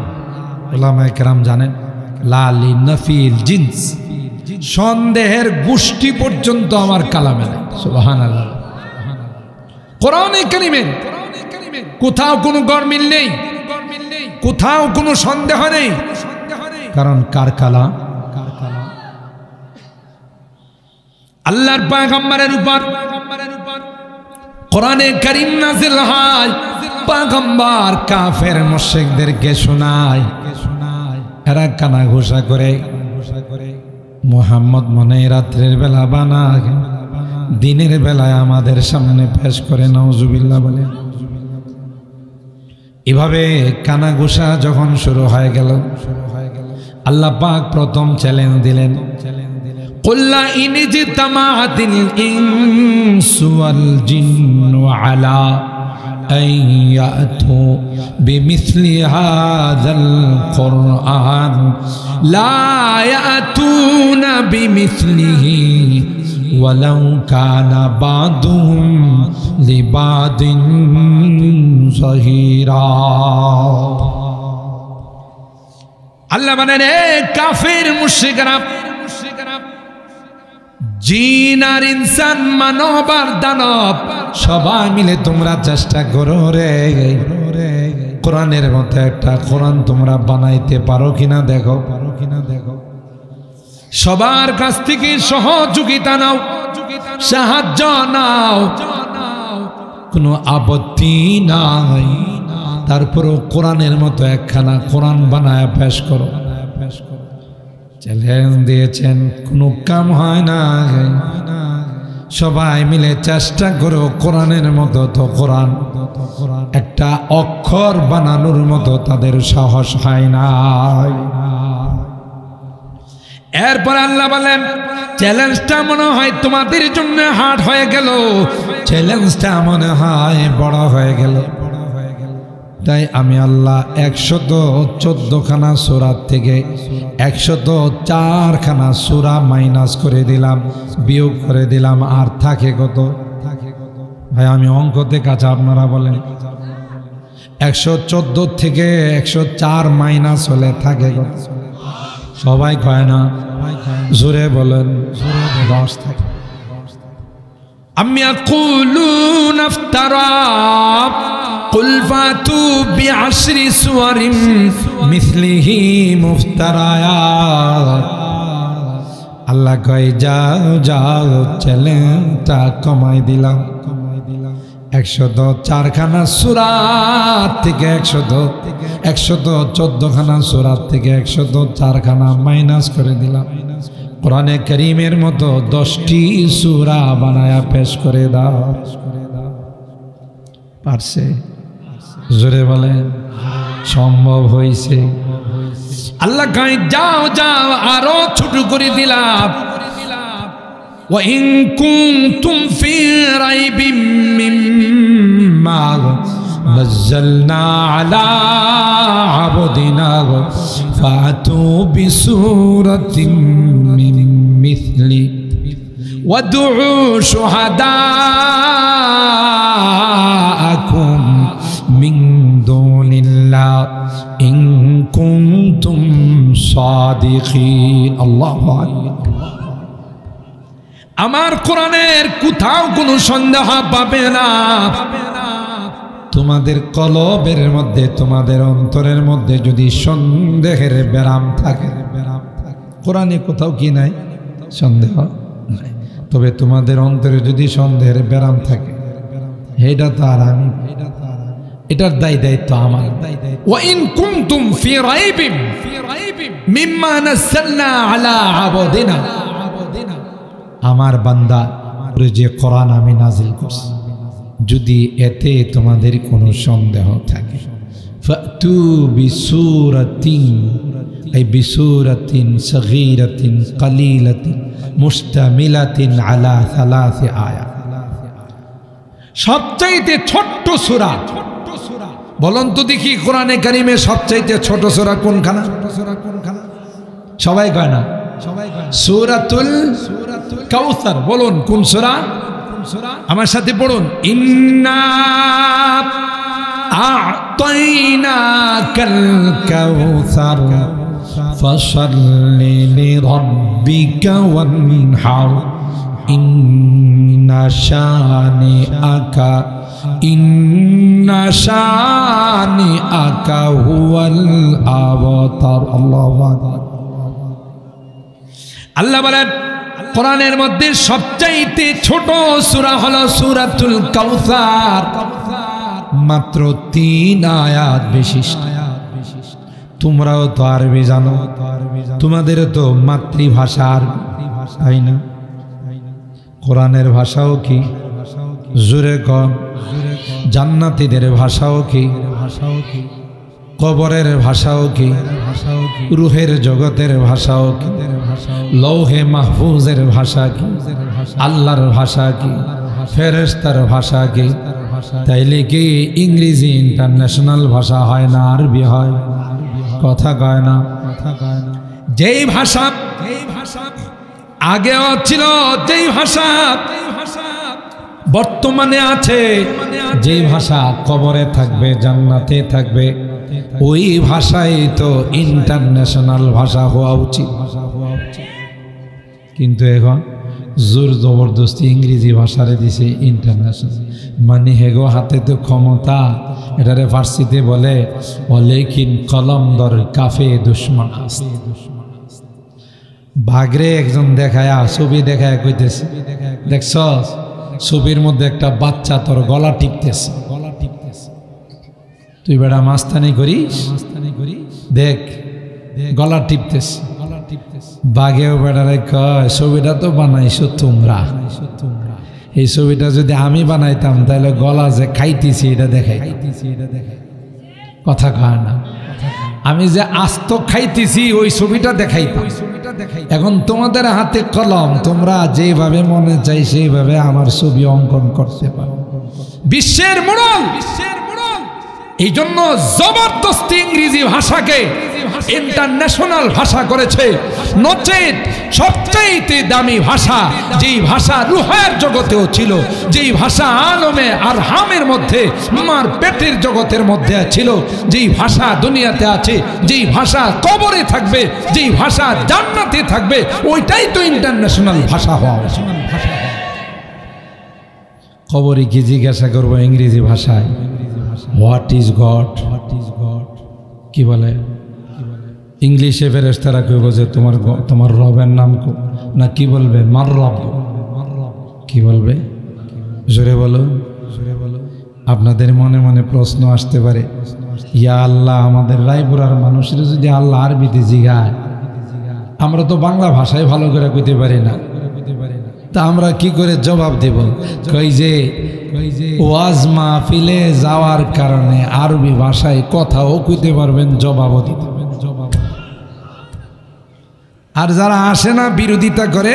উলামায়ে কেরাম জানেন, লা লিনাফিল জিনস, সন্দেহের গোষ্ঠী পর্যন্ত আমার কালামে নাই। সুবহানাল্লাহ। কোরআনে কারীমের কোথাও কোনো গরমিল নেই, কোথাও কোনো সন্দেহ নেই। কারণ কার কালাম? আল্লাহর পয়গম্বরের উপর কোরআনে কারীম নাযিল হয়, পয়গম্বর কাফের মুশরিকদেরকে শোনায়। এরা কানা ঘোষা করে মুহাম্মদ মনে রাত্রের বেলা বানায়, দিনের বেলায় আমাদের সামনে পেশ করে। নাউজুবিল্লাহ বলে। এভাবে কানা ঘোষা যখন শুরু হয়ে গেল, আল্লাহ পাক প্রথম চ্যালেঞ্জ দিলেন, কুল্লা ইন ইজতামাআতিল ইনসু ওয়াল জিন্নু আলা আন ইয়াতু বিমিসলি হাযাল কুরআন লা ইয়াতুনা বিমিসলিহি ওয়ালাউ কানা বাদুহুম লিবাদিন যাহিরা। আল্লাহ বলেন, এ কাফের মুশরিকরা, জিন আর ইনসান, মানব আর দানব, সবাই মিলে তোমরা চেষ্টা করো রে কোরআনের মতো একটা কোরআন তোমরা বানাইতে পারো কিনা দেখো। সবার কাছ থেকে সহযোগিতা নাও, সাহায্য নাও, কোনো আপত্তি নাই। তারপরও কোরআনের মতো একখানা কোরআন বানায় পেশ করো। চ্যালেঞ্জ দিয়েছেন, কোনো কাম হয় না। সবাই মিলে চেষ্টা করো কোরআনের মতো তো কোরআন একটা অক্ষর বানানোর মতো তাদের সাহস হয় না। এরপর আল্লাহ বলেন, চ্যালেঞ্জটা মনে হয় তোমাদের জন্য হার্ড হয়ে গেল, চ্যালেঞ্জটা মনে হয় বড় হয়ে গেল। তাই আমি আল্লাহ 114খানা সূরা থেকে 104খানা সূরা মাইনাস করে দিলাম, বিয়োগ করে দিলাম। আর থাকে কত? ভাই আমি অঙ্কতে কাছে, আপনারা বলেন 114 থেকে 104 মাইনাস হলে থাকে কত? সবাই কয় না, জোরে বলেন। 10 থাকে। আমি আকুলুন আফতারা কুল ফাতু বিআশরি সুওয়ারিন মিসলিহি মুফতারায়াত। আল্লাহ কয় যাও যাও, চ্যালেঞ্জটা কমাই দিলাম। 104খানা সূরা থেকে 114খানা সূরা থেকে 104খানা মাইনাস করে দিলাম। কোরআনে কারীমের মতো 10টি সূরা বানায়া পেশ করে দাও। পারছে? জোরে বলেন, সম্ভব হয়েছে? আল্লাহ কয় যাও যাও, আরো ছোট করে দিলাম। وَإِن كُنتُمْ فِي رَيْبٍ مِّمَّا نَزَّلْنَا عَلَى عَبْدِنَا فَأْتُوا بِسُورَةٍ مِّن مِّثْلِهِ وَادْعُوا شُهَدَاءَكُم مِّن دُونِ اللَّهِ إِن كُنتُمْ صَادِقِينَ الله أكبر। আমার কোরআনের কোথাও কোনো সন্দেহ পাবে না। তোমাদের কলবের মধ্যে, তোমাদের অন্তরের মধ্যে যদি সন্দেহের ব্যারাম থাকে, কোরআনে কোথাও কি নাই? সন্দেহ নাই। তবে তোমাদের অন্তরে যদি সন্দেহের ব্যারাম থাকে, এটা তো আর আমি, এটার দায়িত্ব আমার। ওয়াইন কুনতুম ফি রাইবিম মিম্মা নাযালনা আলা আবদিনা, আমার বান্দা যে কোরআন আমি নাজিল করছি, যদি এতে তোমাদের কোনো সন্দেহ থাকে, ফাতু বিসূরাতিন, আই বিসূরাতিন সগীরাতিন কলিলাতিন মুশতামিলাতিন আলা 3 আয়াত। সবচাইতে ছোট্ট সূরা, বলুন তো দেখি কোরআনে কারীমে সবচাইতে ছোট সূরা কোনখানা? সবাই কয় না, সূরাতুল কাউসার। বলুন কোন সূরা? আমার সাথে পড়ুন, ইন্না আ'তাইনাকাল কাউসার ফাসাল্লি লিরাব্বিকা ওয়ানহার ইন্না শানিআকা হুয়াল আবতার। আল্লাহু আকবার। আল্লাহ বলেন কোরআনের মধ্যে সবচাইতে ছোট সূরা হলো সূরাতুল কাউসার, মাত্র 3 আয়াত বিশিষ্ট। তোমরাও তো আরবি জানো, তোমাদের তো মাতৃভাষা আরবি, তাই না? কোরআনের ভাষাও কি? জোরে কন। জান্নাতীদের ভাষাও কি? কবরের ভাষাও কি? রুহের জগতের ভাষাও কি? লৌহে মাহফুজের ভাষা কি? আল্লাহর ভাষা কি? ফেরেশতার ভাষা কি? তাইলে কি ইংরেজি ইন্টারন্যাশনাল ভাষা হয় না আরবি হয়? কথা কয় না। যেই ভাষা আগেও ছিল, যেই ভাষা বর্তমানে আছে, যেই ভাষা কবরে থাকবে, জান্নাতে থাকবে, ওই ভাষাই তো ইন্টারন্যাশনাল ভাষা হওয়া উচিত। কিন্তু এখন জোর জবরদস্তি ইংরেজি ভাষারে দিছে ইন্টারন্যাশনাল, মানে হেগো হাতে তো ক্ষমতা। এটারে ফার্সিতে বলে ওয়ালাকিন কলম দর কাফে দুশমন আস্ত। বাগরে একজন দেখায় ছবি দেখায় কইতেছে, দেখছ ছবির মধ্যে একটা বাচ্চা তোর গলা টিপতেছে, তুই বেড়া মাস্তানি করিস, দেখ গলা টিপতেছে। বাঘেও বেড়ারে কয় ছবিটা তো বানাইছো তোমরা, এই ছবিটা যদি আমি বানাইতাম তাহলে গলা যে খাইতেছি এটা দেখাই, কথা কয় না, আমি যে আস্ত খাইতেছি ওই ছবিটা দেখাইতাম। এখন তোমাদের হাতে কলম, তোমরা যেভাবে মনে চাই সেইভাবে আমার ছবি অঙ্কন করতে পারো। বিশ্বের মোড়ল, এই জন্য জবরদস্তি ইংরেজি ভাষাকে ইন্টারন্যাশনাল ভাষা করেছে। নচেত সবচাইতে দামি ভাষা, যেই ভাষা রুহের জগতেও ছিল, যেই ভাষা আলমে আর হামের মধ্যে মার পেটের জগতের মধ্যে ছিল, যেই ভাষা দুনিয়াতে আছে, যেই ভাষা কবরে থাকবে, যেই ভাষা জান্নাতে থাকবে, ওইটাই তো ইন্টারন্যাশনাল ভাষা হওয়া উচিত। কবরে কি জিজ্ঞাসা করবো ইংরেজি ভাষায়, হোয়াট ইজ গড, কি বলে ইংলিশে ফেরেশতারা কইব যে তোমার রবের নাম না, কি বলবে মার রব, কি বলবে জোরে বলো। আপনাদের মনে মনে প্রশ্ন আসতে পারে, ইয়া আল্লাহ, আমাদের রায়পুরার মানুষের যদি আল্লাহ আরবিতে জিগায়, আমরা তো বাংলা ভাষায় ভালো করে কইতে পারি না, তা আমরা কি করে জবাব দেব? কই যে ওয়াজ মাহফিলে যাওয়ার কারণে আরবি ভাষায় কথাও কইতে পারবেন, জবাবও দিতে পারবেন। আর যারা আসে না, বিরোধিতা করে,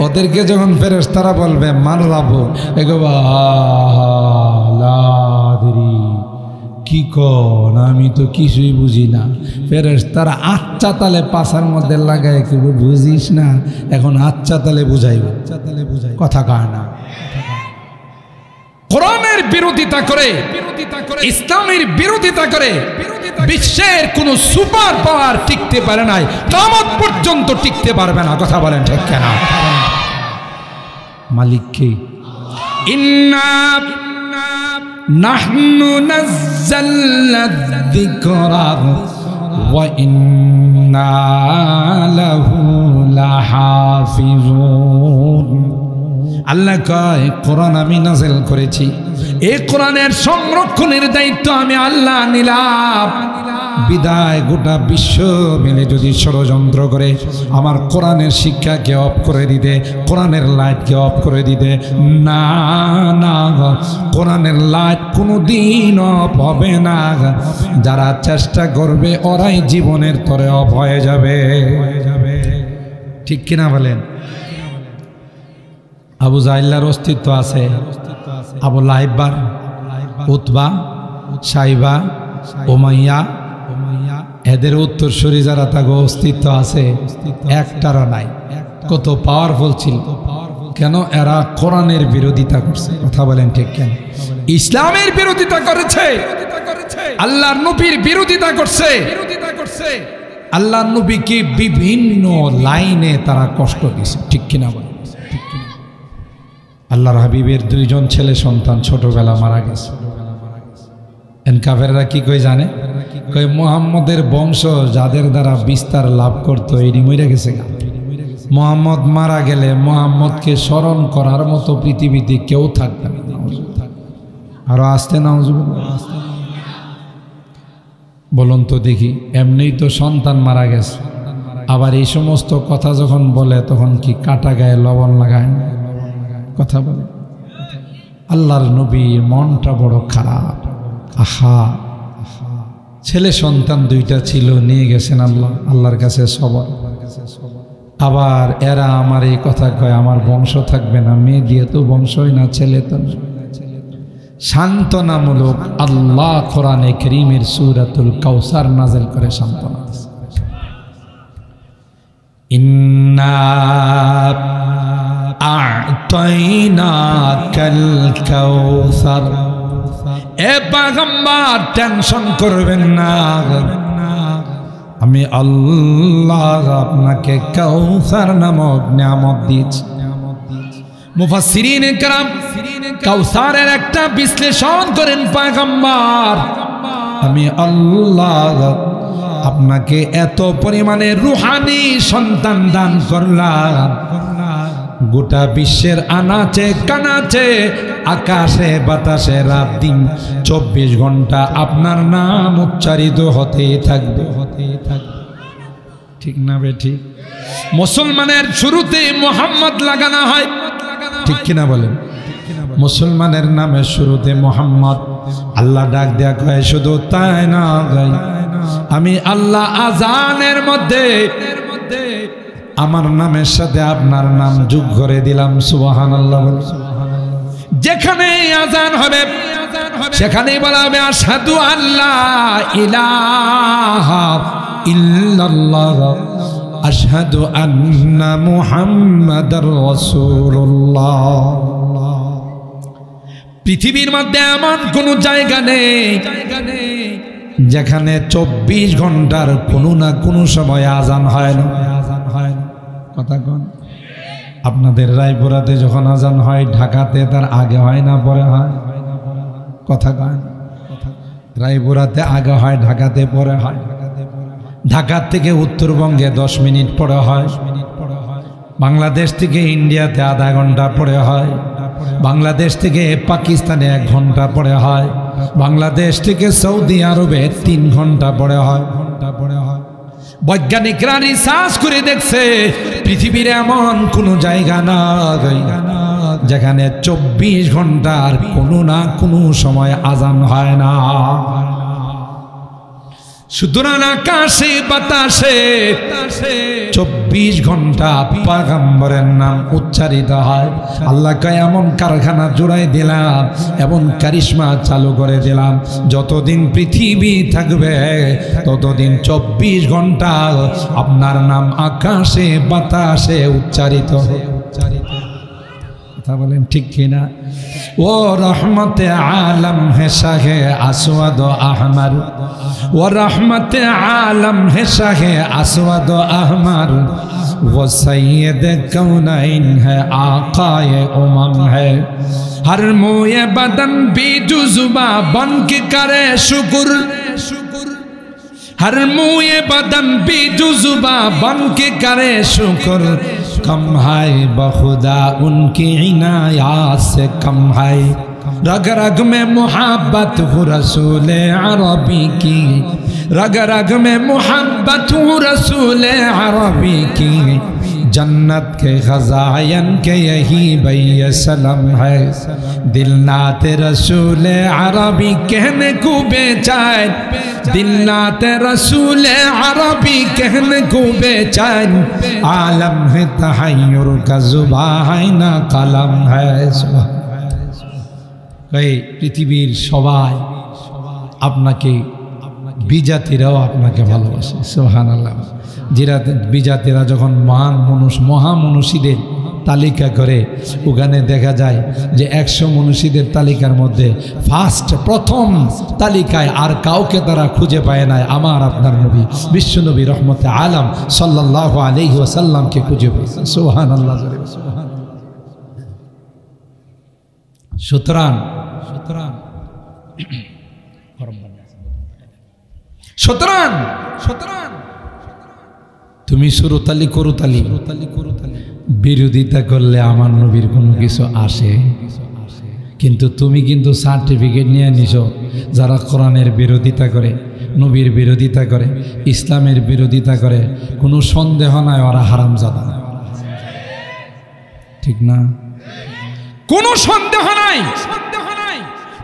ওদেরকে যখন ফেরেশতারা বলবে মাররাবু, কি কন, আমি তো কিছুই বুঝি না। ফেরেশতারা আচ্ছা তালে পাছার মধ্যে লাগায় কেউ বুঝিস না, এখন আচ্ছা তালে বুঝাইব, কথা কয় না। কোরআনের বিরোধিতা করে, ইসলামের বিরোধিতা করে বিশ্বের কোন সুপার পাওয়ার টিকতে পারে নাই, কিয়ামত পর্যন্ত টিকতে পারবে না, কথা বলেন ঠিক কিনা? মালিক কে? ইন্না নাহনু নাযালনা যিকরা ওয়া ইন্না লাহু লাহাফিজুন। আল্লাহ কয় কোরআন আমি নাযিল করেছি, এই কোরআনের সংরক্ষণের দায়িত্ব আমি আল্লাহ নিলাম। বিদায় গোটা বিশ্ব মিলে যদি ষড়যন্ত্র করে আমার কোরআনের শিক্ষাকে অফ করে দিতে, কোরআনের লাইটকে অফ করে দিতে, না না, কোরআনের লাইট কোনোদিন অফ হবে না। যারা চেষ্টা করবে ওরাই জীবনের তরে অফ হয়ে যাবে, ঠিক কিনা বলেন? আবু জাহলের অস্তিত্ব আছে, আবু লাহাব, উতবা, সাইবা, উমাইয়া, এদের উত্তরসূরি যারা তাকে অস্তিত্ব আছে, একটারও নাই। কত পাওয়ারফুল ছিল, কেন? এরা কোরআনের বিরোধিতা করছে, কথা বলেন ঠিক কেন? ইসলামের বিরোধিতা করেছে, আল্লাহর নবীর বিরোধিতা করছে, আল্লাহর নবীকে বিভিন্ন লাইনে তারা কষ্ট দিয়েছে, ঠিক কিনা বলেন? আল্লাহর হাবিবের দুইজন ছেলে সন্তান ছোটবেলা মারা গেছে। কাফেররা কি কই জানে? কই মুহাম্মদের বংশ যাদের দ্বারা বিস্তার লাভ করতো এটি মরে গেছে। মুহাম্মদ মারা গেলে মুহাম্মদকে স্মরণ করার মতো পৃথিবীতে কেউ থাকবে না। আরো আসতে না বলুন তো দেখি, এমনিই তো সন্তান মারা গেছে, আবার এই সমস্ত কথা যখন বলে তখন কি কাটা গায়ে লবণ লাগায় না? কথা বলে আল্লাহর নবীর মনটা বড় খারাপ। আহা, ছেলে সন্তান দুইটা ছিল, নিয়ে গেছেন আল্লাহ, আল্লাহর কাছে সবার। আবার এরা আমার এই কথা কয় আমার বংশ থাকবে না, মেয়ে দিয়ে তো বংশই না, ছেলে তো। সান্ত্বনামূলক আল্লাহ কোরআনে কারীমের সূরাতুল কাউসার নাযিল করে সান্ত্বনা দিয়েছে। ইন্না আ'তাইনাকাল কাউসার, এ পয়গম্বর টেনশন করবেন না, আমি আল্লাহ আপনাকে কাউসার নামক নিয়ামত দিয়েছি। মুফাসসিরিন کرام কাউসারের একটা বিশ্লেষণ করেন পয়গম্বর আমি আল্লাহ আপনাকে এত পরিমাণে রূহানি সন্তান দান করলাম গোটা বিশ্বের আনাচে কানাচে আকাশে বাতাসে রাত দিন 24 ঘন্টা আপনার নাম উচ্চারিত হতেই থাকবে ঠিক না বেঠি মুসলমানের শুরুতে মোহাম্মদ লাগানো হয় ঠিক কিনা বলেন মুসলমানের নামের শুরুতে মোহাম্মদ আল্লাহ ডাক দেয়া কয় শুধু তাই না আমি আল্লাহ আজানের মধ্যে আমার নামের সাথে আপনার নাম যোগ করে দিলাম সুবহানাল্লাহ যেখানে আজান হবে সেখানেই বলা হবে আশহাদু আল্লা ইলাহা ইল্লাল্লাহ আশহাদু আন্না মুহাম্মাদার রাসূলুল্লাহ পৃথিবীর মধ্যে এমন কোন জায়গা নেই যেখানে 24 ঘন্টার কোনো না কোনো সময় আজান হয় না কথা কোন আপনাদের রায়পুরাতে যখন আজান হয় ঢাকাতে তার আগে হয় না পরে হয় কথা কয় রায়পুরাতে আগে হয় ঢাকাতে পরে হয় ঢাকা থেকে উত্তরবঙ্গে 10 মিনিট পরে হয় বাংলাদেশ থেকে ইন্ডিয়াতে আধা ঘন্টা পরে হয় বাংলাদেশ থেকে পাকিস্তানে 1 ঘন্টা পরে হয় বাংলাদেশ থেকে সৌদি আরবে 3 ঘন্টা পরে হয় বৈজ্ঞানিকরা রিসার্চ করে দেখছে পৃথিবীর এমন কোনো জায়গা নাই যেখানে 24 ঘন্টার কোনো না কোনো সময় আজান হয় না সুতরাং আকাশে বাতাসে 24 ঘন্টা পয়গম্বরের নাম উচ্চারিত হয় আল্লাহ কয় এমন কারখানা জোড়াই দিলাম এমন কারিশমা চালু করে দিলাম যতদিন পৃথিবী থাকবে ততদিন 24 ঘন্টা আপনার নাম আকাশে বাতাসে উচ্চারিত কথা বলেন ঠিক কিনা ও রহমতে আলম হে শাহে আসওয়াদ আহমর ও রহমতে আলম হে শাহে আসওয়াদ আহমর वो सैयद कौनैन है आकाए उमम है हर मोए बदन भी जुज़ुबा बन के करे शुक्र हर मुए बदन भी जुज़ुबा बन के करे शुक्र कम है बखुदा उनकी इनायत से कम है रग रग में मोहब्बत हो रसूल अरबी की रग रग में मोहब्बत हो रसूल अरबी की जन्नत के खजायन के यही भैया सलम है दिल नाते रसूल अरबी कहने को बेचैन दिल नाते रसूल अरबी कहने को बेचैन आलम है तहय्युर का जुबान है ना कलम है এই পৃথিবীর সবাই আপনাকে বিজাতিরাও আপনাকে ভালোবাসে সুবহানাল্লাহ যারা বিজাতিরা যখন মহামনুষীদের তালিকা করে ওখানে দেখা যায় যে 100 মনীষীদের তালিকার মধ্যে প্রথম তালিকায় আর কাউকে তারা খুঁজে পায় না আমার আপনার নবী বিশ্বনবী রহমতে আলম সাল্লাল্লাহু আলাইহি ওয়াসাল্লামকে খুঁজে পেয়েছে সুবহানাল্লাহ সুতরাং তুমি সুরতালি করুতালি বিরোধিতা করলে আমার নবীর কোনো কিছু আসে কিন্তু তুমি কিন্তু সার্টিফিকেট নিয়ে নিছো যারা কোরআনের বিরোধিতা করে নবীর বিরোধিতা করে ইসলামের বিরোধিতা করে কোনো সন্দেহ নাই ওরা হারামজাদা ঠিক না কোনো সন্দেহ নাই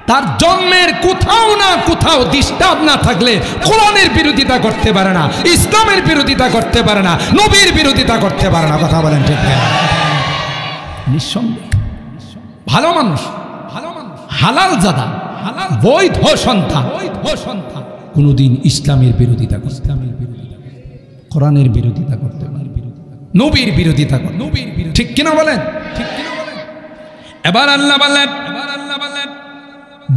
তার জন্মের কোথাও না কোথাও ডিস্টার্ব না থাকলে কোরআনের বিরোধিতা করতে পারে না ইসলামের বিরোধিতা করতে পারে না নবীর বিরোধিতা করতে পারে না কথা বলেন ঠিক না নিঃসন্দেহ ভালো মানুষ হালাল জাদা বৈধ সন্তান কোনদিন ইসলামের বিরোধিতা কোরআনের বিরোধিতা করতে পারে নবীর বিরোধিতা করে ঠিক কিনা বলেন এবার আল্লাহ বললেন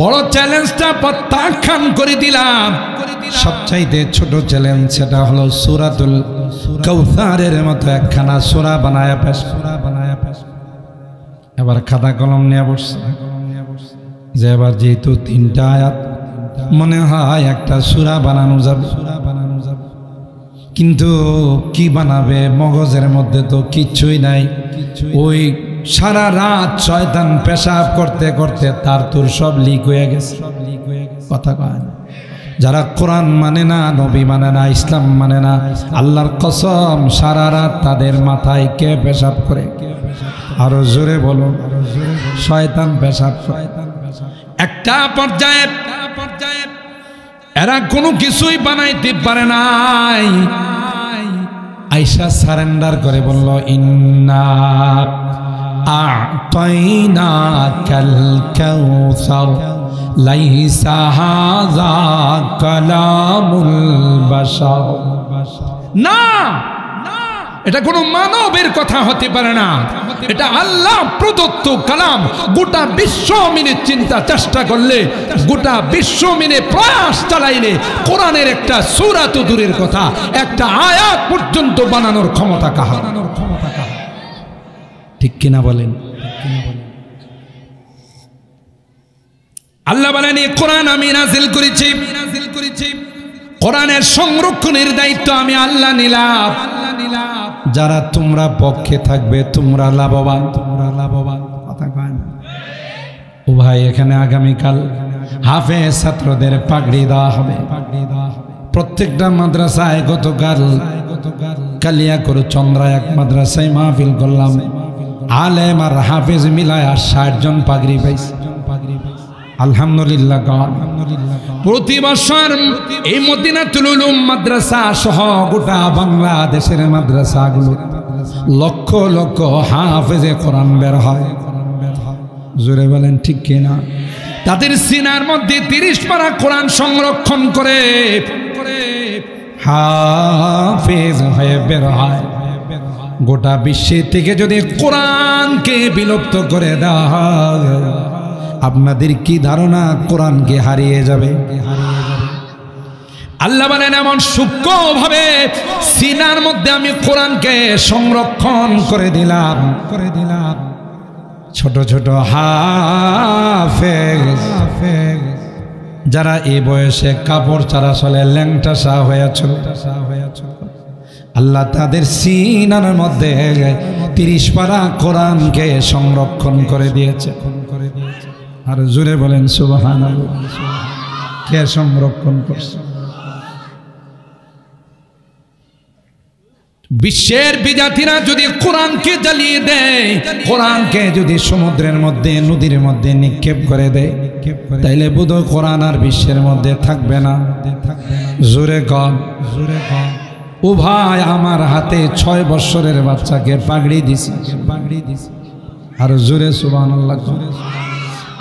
বড় চ্যালেঞ্জটা প্রত্যাখ্যান করে দিলাম সবচাইতে ছোট চ্যালেঞ্জ সেটা হলো সূরাতুল কাউসারের মতো একখানা সূরা বানায়া পেশ এবার খাতা কলম নিয়ে বসছে যে এবার যেহেতু 3টা আয়াত মনে হয় একটা সূরা বানানো যাবে, কিন্তু কি বানাবে মগজের মধ্যে তো কিচ্ছুই নাই। ওই সারা রাত শয়তান পেশাব করতে করতে তার তোর সব লিক হয়ে গেছে। কথা কয় না, যারা কোরআন মানে না, নবী মানে না, ইসলাম মানে না, আল্লাহর কসম সারা রাত তাদের মাথায় কে পেশাব করে? আরো জোরে বলুন, শয়তান পেশাব করে। একটা পর্যায়ে এরা কোনো কিছুই বানাইতে পারে নাই। আয়েশা সারেন্ডার করে বলল, ইন্না আ'তাইনাকাল কাউসার লাইসা হাযা কালামুল বাশার। না, এটা কোনো মানবের কথা হতে পারে না, এটা আল্লাহ প্রদত্ত কালাম। গোটা বিশ্ব মিলে চিন্তা চেষ্টা করলে, গোটা বিশ্ব মিলে প্রয়াস চালাইলে কোরআনের একটা সূরা তো দূরের কথা, একটা আয়াত পর্যন্ত বানানোর ক্ষমতা কাহার? ঠিক কিনা বলেন? আল্লাহ বলেন, এই কোরআন আমি নাজিল করেছি, কোরআনের সংরক্ষণের দায়িত্ব আমি আল্লাহ নিলাম। যারা তোমরা পক্ষে থাকবে তোমরা লাভবান, কথা কয় না। ও ভাই, এখানে আগামীকাল হাফেজ ছাত্রদের পাগড়ি দেওয়া হবে। প্রত্যেকটা মাদ্রাসায় গতকাল কালিয়াকৈর চন্দ্রা এক মাদ্রাসায় মাহফিল করলাম, আলেম আর হাফেজ মিলায় 60 জন পাগড়ি পাইছে। আলহামদুলিল্লাহ। প্রতি বছর এই মদিনাতুল উলুম মাদ্রাসা সহ গোটা বাংলাদেশের মাদ্রাসাগুলো লক্ষ লক্ষ হাফেজে কোরআন বের হয়। জোরে বলেন ঠিক কিনা? তাদের সিনার মধ্যে 30 পারা কোরআন সংরক্ষণ করে হাফেজ হয়ে বের হয়। গোটা বিশ্বের থেকে যদি কোরআনকে বিলুপ্ত করে দেওয়া হয়, আপনাদের কি ধারণা কোরআনকে হারিয়ে যাবে? আল্লাহ বলেন, এমন সূক্ষ্মভাবে সিনার মধ্যে আমি কোরআনকে সংরক্ষণ করে দিলাম। ছোট ছোট হাফেজ যারা এই বয়সে কাপড় ছাড়া চলে, ল্যাংটা হয়েছিল, আল্লাহ তাদের সিনার মধ্যে 30 পারা কোরআনকে সংরক্ষণ করে দিয়েছে। আর জোরে বলেন সুবহানাল্লাহ। কে সংরক্ষণ করছে? বিশ্বের বিজাতিরা যদি কোরআনকে জ্বালিয়ে দেয়, কোরআনকে যদি সমুদ্রের মধ্যে নদীর মধ্যে নিক্ষেপ করে দেয়, তাইলে বোধহয় কোরআন আর বিশ্বের মধ্যে থাকবে না। জোরে কন। ও ভাই, আমার হাতে 6 বছরের বাচ্চাকে পাগড়ি দিছি। আর জোরে সুবহানাল্লাহ।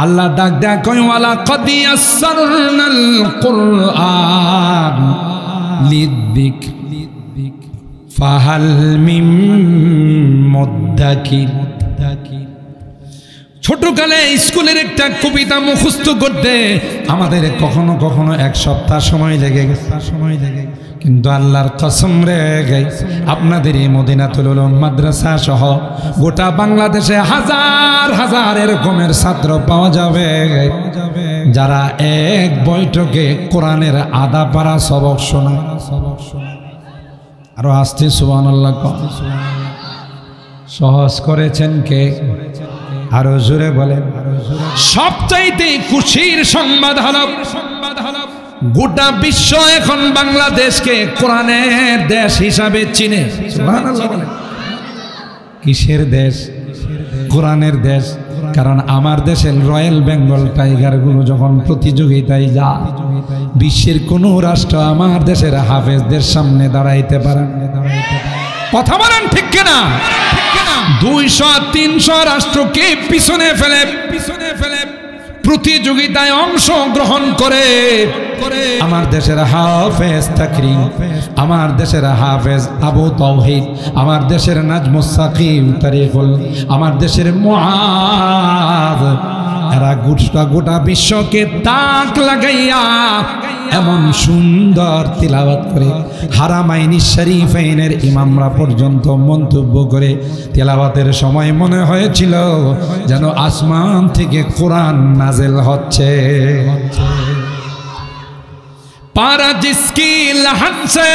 আল্লাহ ডাক দেয়া কই, ওয়ালা কদ ইয়াসসারনাল কুরআন লিযিকর ফাহাল মিন মুদ্দাকির। ছোটকালে স্কুলের একটা কবিতা মুখস্থ করতে আমাদের কখনো কখনো 1 সপ্তাহ সময় লেগে গেছে। কিন্তু আল্লাহর কসম রে, আপনাদের এই মদিনাতুল উলুম মাদ্রাসা সহ গোটা বাংলাদেশে হাজার হাজার এরকমের ছাত্র পাওয়া যাবে যারা এক বৈঠকে কোরআনের আধা পারা সবক শোনা। আরো আসতে সুবহানাল্লাহ। সহজ করেছেন কে? আরো জোরে বলেন। সবচাইতে খুশির সংবাদ হলো গোটা বিশ্ব এখন বাংলাদেশকে কোরআনের দেশ হিসাবে চিনে। সুবহানাল্লাহ বলেন। কিসের দেশ? কোরআনের দেশ। কারণ আমার দেশের রয়্যাল বেঙ্গল টাইগার গুলো যখন প্রতিযোগিতায় যায়, বিশ্বের কোন রাষ্ট্র আমার দেশের হাফেজদের সামনে দাঁড়াইতে পারে? কথা বলেন ঠিক কিনা? 200-300 রাষ্ট্রকে পিছনে ফেলে প্রতিযোগিতায় অংশগ্রহণ করে আমার দেশের হাফেজ তাকরিম, আমার দেশের হাফেজ আবু তাওহীদ, আমার দেশের নাজমুস সাকিব তারিকুল, আমার দেশের মুআজ, এরা গোটা বিশ্বকে তাক লাগাইয়া এমন সুন্দর তিলাওয়াত করে হারামাইনি শরীফাইনের ইমামরা পর্যন্ত মন্তব্য করে তিলাওয়াতের সময় মনে হয়েছিল যেন আসমান থেকে কোরআন নাযিল হচ্ছে। पारा जिसकी लहन से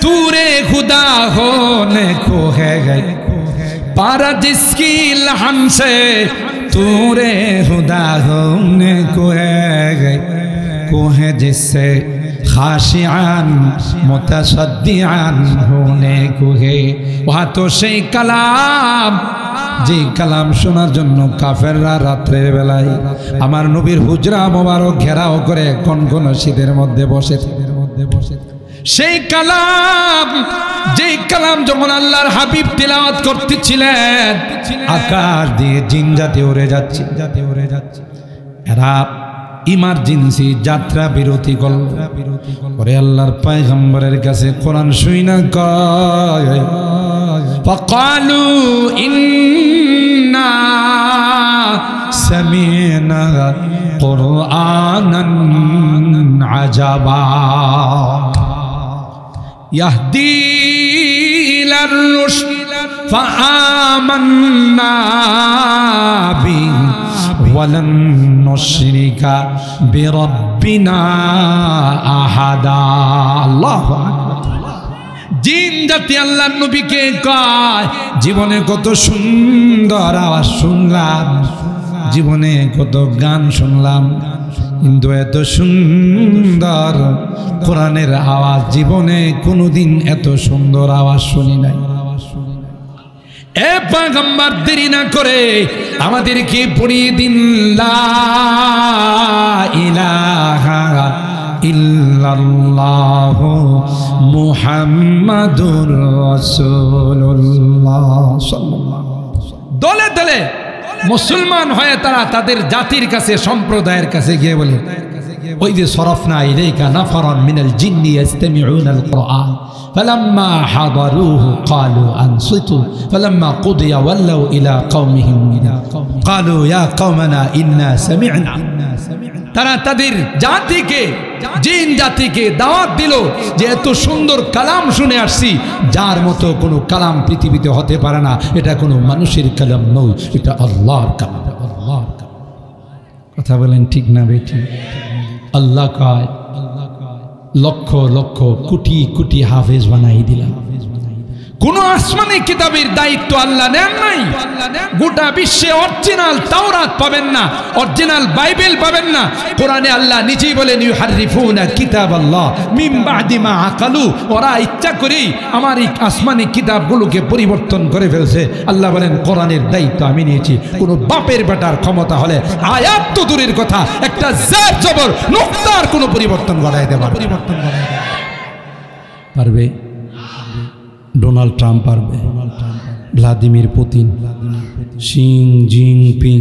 तूरे खुदा होने को है गए, पारा जिसकी लहन से तूरे खुदा होने को है गए, को है जिससे खाशियान मुतसद्दियान होने को है। वहाँ तो से कलाम যে কালাম শোনার জন্য কাফেররা রাত্রের বেলায় আমার নবীর হুজরা মোবারক ঘেরাও করে কনকন শীতের মধ্যে বসে সেই কালাম, যে কালাম যখন আল্লাহর হাবিব তিলাওয়াত করতেছিলেন আকাশ দিয়ে জিন জাতি উড়ে যাচ্ছে, এরা ইমার্জেন্সি যাত্রা বিরতি করে আল্লাহর পয়গম্বরের কাছে কোরআন শুইনা কয় ফাকালু ইন্না সামি'না কুরআনান আজাবা ইয়াহদি ইলার রুশদ ফাআমান্না বিহি ওয়ালান নুশরিকা বিরাব্বিনা আহাদা। আল্লাহু আকবার। জিন জাতি আল্লাহর নবীকে কয় জীবনে কত সুন্দর আওয়াজ শুনলাম, জীবনে কত গান শুনলাম, কিন্তু এত সুন্দর কোরআনের আওয়াজ জীবনে কোনোদিন এত সুন্দর আওয়াজ শুনি নাই। এ পয়গম্বর দেরি না করে আমাদেরকে পড়িয়ে দিন লা ইলাহা ইল্লাল্লাহু মুহাম্মাদুর রাসূলুল্লাহ সাল্লাল্লাহু আলাইহি ওয়াসাল্লাম। দলে দলে মুসলমান হয়ে তারা তাদের জাতির কাছে সম্প্রদায়ের কাছে গিয়ে বলে ওই যে সরফনা ইলাইকা নাফারান মিনাল জিন্নি ইস্তামিউনাল কুরআন فلما حضروه قالوا أنصتوا فلما قضي ولوا إلى قومهم قالوا يا قومنا إنا سمعنا। তারা তাদের জাতিকে জিন জাতিকে দাওয়াত দিল যে এত সুন্দর কালাম শুনে আসছি, যার মতো কোনো কালাম পৃথিবীতে হতে পারে না, এটা কোনো মানুষের কালাম নয়, এটা আল্লাহর কালাম। আল্লাহর কালাম। কথা বলেন ঠিক না বেঠিক? আল্লাহ কয় লক্ষ লক্ষ কোটি কোটি হাফেজ বানাই দিলাম। কোন আসমানি কিতাবের দায়িত্ব আল্লাহ নেন নাই। গোটা বিশ্বে অরিজিনাল তাওরাত পাবেন না, অরিজিনাল বাইবেল পাবেন না। কোরআনে আল্লাহ নিজেই বলেন ইউহারিফুনা কিতাবাল্লাহ মিন বাদি মা আকালু, ওরা ইচ্ছা করেই আমার এই আসমানি কিতাবগুলোকে পরিবর্তন করে ফেলছে। আল্লাহ বলেন কোরআনের দায়িত্ব আমি নিয়েছি। কোন বাপের বেটার ক্ষমতা হলে আয়াত তো দূরের কথা, একটা জের জবর নুক্তার কোনো পরিবর্তন ঘটাইতে পারবে? ডোনাল্ড ট্রাম্প পারবে, ভ্লাদিমির পুতিন, শি জিনপিং,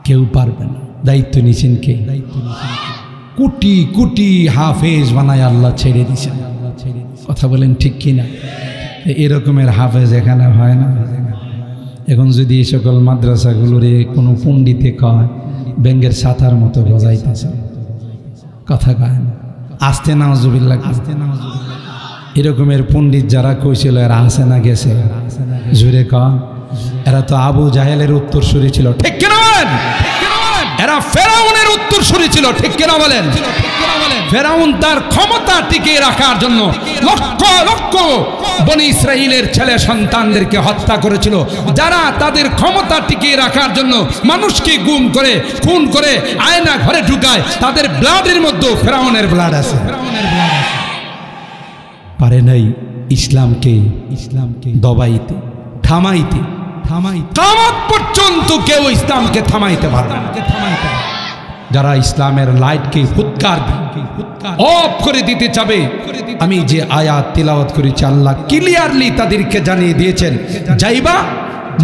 কেউ পারবে না। দায়িত্ব নিয়েছেন কে? কোটি কোটি হাফেজ বানায় আল্লাহ ছেড়ে দিয়েছেন। কথা বলেন ঠিক কিনা? এরকমের হাফেজ এখানে হয় না। এখন যদি এই সকল মাদ্রাসাগুলোরে কোনো পণ্ডিতে কয় ব্যাঙ্গের ছাতার মতো বজাইতেছে, কথা কয় না। আস্তে নাউজুবিল্লাহ, আস্তে নাউজুবিল্লাহ। এরকমের পণ্ডিত যারা কইছিল এরা আছে না গেছে? জুড়ে কন। এরা তো আবু জাহেলের উত্তরসূরি ছিল, ঠিক কিনা বলেন? এরা ফেরাউনের উত্তরসূরি ছিল, ঠিক কিনা বলেন? ফেরাউন তার ক্ষমতা টিকিয়ে রাখার জন্য লক্ষ লক্ষ বনি ইসরাইলের ছেলে সন্তানদেরকে হত্যা করেছিল, যারা তাদের ক্ষমতা টিকিয়ে রাখার জন্য মানুষকে গুম করে খুন করে আয়না ঘরে ঢুকায়। তাদের ব্লাডের মধ্যে ফেরাউনের ব্লাড আছে। পারে নাই ইসলামকে দবাইতে, থামাইতে। কিয়ামত পর্যন্ত কেউ ইসলামকে থামাইতে পারবে না। যারা ইসলামের লাইটকে ফুৎকার অফ করে দিতে চাবে, আমি যে আয়াত তিলাওয়াত করেছি আল্লাহ ক্লিয়ারলি তাদেরকে জানিয়ে দিয়েছেন, যাইবা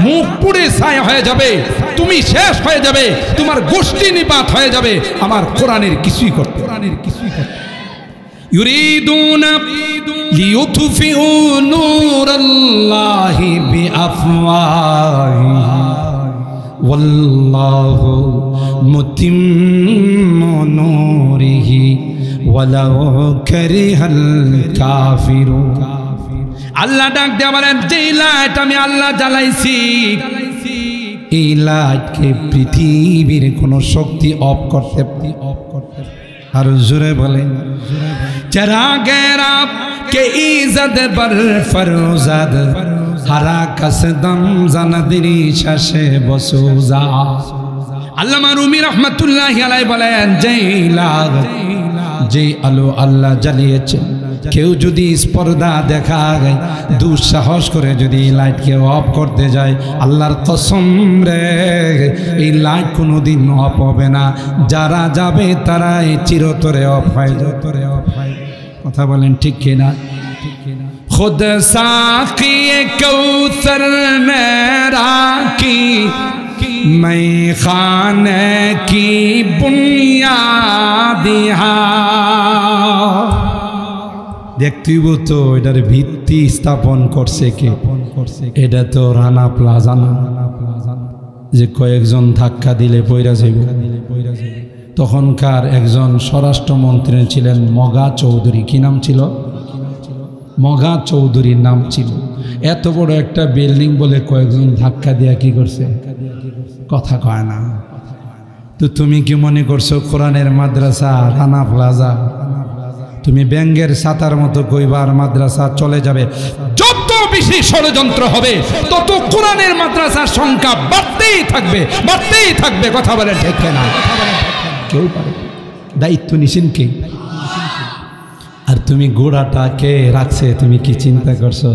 মুখ পুড়ে ছাই হয়ে যাবে, তুমি শেষ হয়ে যাবে, তোমার গোষ্ঠী নিপাত হয়ে যাবে। আমার কোরআনের কিছুই করতে يريدون ليطفئوا نور الله بأفواههم والله মুতিম্মু নূরিহি ওয়ালাউ কারিহাল কাফিরুন। আল্লাহ ডাক দিয়ে বলেন, যে লাইট আমি আল্লাহ জ্বালাইছি, এই লাইটকে পৃথিবীর কোন শক্তি অফ করতে আর জোরে বলেন, চিরাগে রাব কে ইজ্জত বর ফরজাদ হারা কসদম জানদিরি শাশে বসুজা। আল্লামা রুমি রহমাতুল্লাহি আলাইহি বলেন, যে আলো আল্লাহ জ্বালিয়েছেন, কেউ যদি স্পর্ধা দেখায়, দুঃসাহস করে যদি লাইটকে অফ করতে যায়, আল্লাহর কসম রে এই লাইট কোনোদিন অফ হবে না। যারা যাবে তারাই চিরতরে অফ হয়। কথা বলেন ঠিক কিনা? খুদ সাকি কৌসর মেরা কি मैं खाने की बुनियाद দেখতেইব তো এটার ভিত্তি স্থাপন করছে কে? এটা তো রানা প্লাজা না যে কয়েকজন ধাক্কা দিলে পয়রা যাইব। তখনকার একজন স্বরাষ্ট্রমন্ত্রী ছিলেন মগা চৌধুরী। কি নাম ছিল? মগা চৌধুরীর নাম ছিল। এত বড় একটা বিল্ডিং বলে কয়েকজন ধাক্কা দিয়া কি করছে? কথা কয় না। তো তুমি কি মনে করছো কোরআনের মাদ্রাসা রানা প্লাজা? তুমি ব্যাঙ্গের ছাতার মতো কইবার মাদ্রাসা চলে যাবে। যত বেশি ষড়যন্ত্র হবে তত কোরআনের মাদ্রাসার সংখ্যা বাড়তেই থাকবে। কথা বলেন ঠিক না? কেউ পারে? দায়িত্ব নিছেন কে? আর তুমি গোড়াটাকে রাখছে, তুমি কি চিন্তা করছো?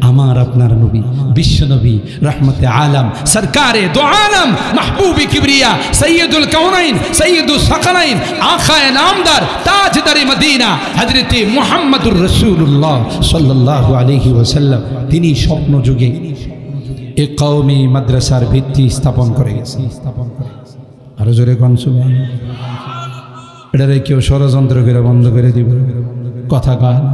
আমার আপনার নবী, বিশ্ব নবী, রহমতে আলম, সরকারে দো আলম, মাহবুবে কিবরিয়া, সৈয়দুল কাউনাইন, সৈয়দুল সাকালাইন, আখায়ে নামদার, তাজদারে মদিনা, হযরতে মুহাম্মদুর রাসূলুল্লাহ সাল্লাল্লাহু আলাইহি ওয়াসাল্লাম, তিনি স্বপ্ন যুগে এই কওমি মাদ্রাসার ভিত্তি স্থাপন করে গেছে। আরো জোরে কোন সুবহানাল্লাহ। এটারে কেউ ষড়যন্ত্র করে বন্ধ করে দিব? কথা কয় না।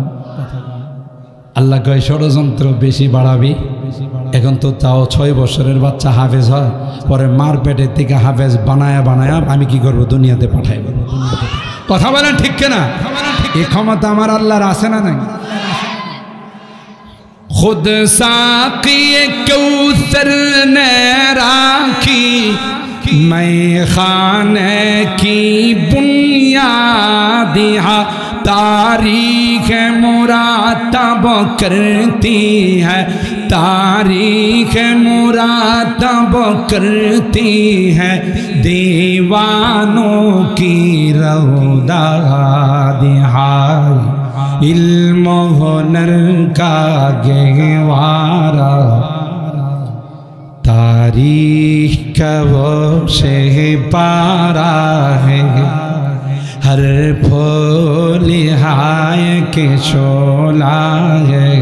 আল্লাহ কয় ষড়যন্ত্র বেশি বাড়াবি। এখন তো তাও 6 বছরের বাচ্চা হাফেজ হয়, পরে মার পেটের থেকে হাফেজ বানায়া আমি কি করব? দুনিয়াতে পাঠাইব। কথা বলেন ঠিক কিনা? এই ক্ষমতা আমার আল্লাহর আছে না নাই? খুদ সাকি কৌসর নে রাখি मैं खाने की बुनियाद तारीख मुरातब करती है, तारीख मुरातब करती है, दीवानों की रौदा दिहाई इल्म हुनर का गहवारा, तारीख का वो शहपारा है, हर फूल हाय के शोला है,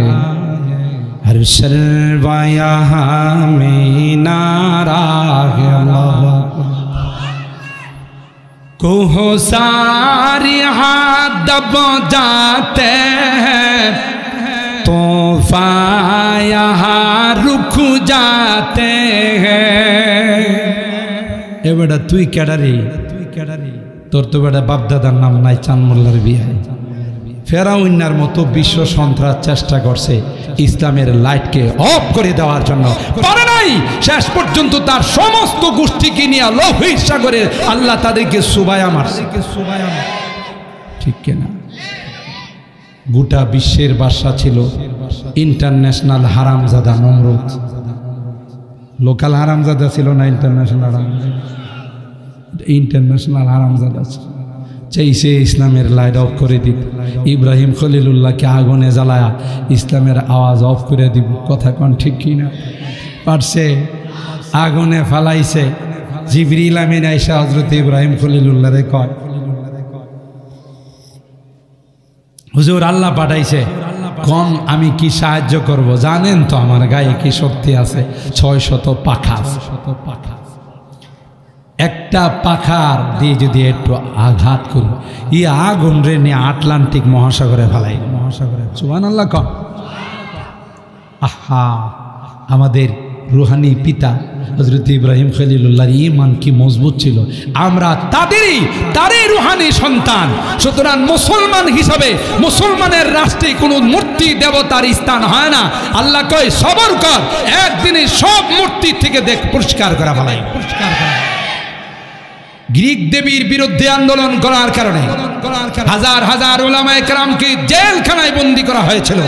हर शर्वा यहाँ में नारा है। कोहो सारी हाथ दब जाते हैं, तूफ़ान यहाँ रुक जाते हैं। ए बेटा तुई केडारी তোর তো বেটা বাপদাদার নাম নাই, চাঁদ মোল্লার বিয়ে। ফেরাউন্নার মতো বিশ্ব সন্ত্রাস চেষ্টা করছে ইসলামের লাইটকে অফ করে দেওয়ার জন্য, পারে নাই। শেষ পর্যন্ত তার সমস্ত গোষ্ঠীকে নিয়ে লোহিত সাগরে আল্লাহ তাদেরকে সুবায়া মারছে। ঠিক কিনা? গোটা বিশ্বের বাদশা ছিল ইন্টারন্যাশনাল হারামজাদা নমরুদ। লোকাল হারামজাদা ছিল না, ইন্টারন্যাশনাল হারামজাদা চাইছে ইসলামের লাইট অফ করে দিব। ইব্রাহিম খলিলুল্লাহকে আগুনে জ্বালায়া ইসলামের আওয়াজ অফ করে দিব। কথা কোন ঠিক কিনা? পারছে? আগুনে ফালাইছে। জিবরিল আমিন আয়েশা হযরত ইব্রাহিম খলিলুল্লাহরে কয়, হুজুর আল্লাহ পাঠাইছে, কম আমি কি সাহায্য করব? জানেন তো আমার গায়ে কি শক্তি আছে, 600 পাখা। একটা পাখার দিয়ে যদি একটু আঘাত করি, এই আগুন রে নিয়ে আটলান্টিক মহাসাগরে ফেলাই। সুবহানাল্লাহ কম। আহা, আমাদের রুহানি পিতা হযরত ইব্রাহিম খলিলুল্লাহর ঈমান কি মজবুত ছিল। আমরা তারই রূহানি সন্তান। সুতরাং মুসলমান হিসাবে মুসলমানের রাষ্ট্রে কোনো মূর্তি দেবতার স্থান হয় না। আল্লাহ কয় সবর কর, একদিনে সব মূর্তি থেকে দেখ পরিষ্কার করা ভালো। গ্রিক দেবীর বিরুদ্ধে আন্দোলন করার কারণে হাজার হাজার উলামায়ে কেরামকে জেলখানায় বন্দী করা হয়েছিল।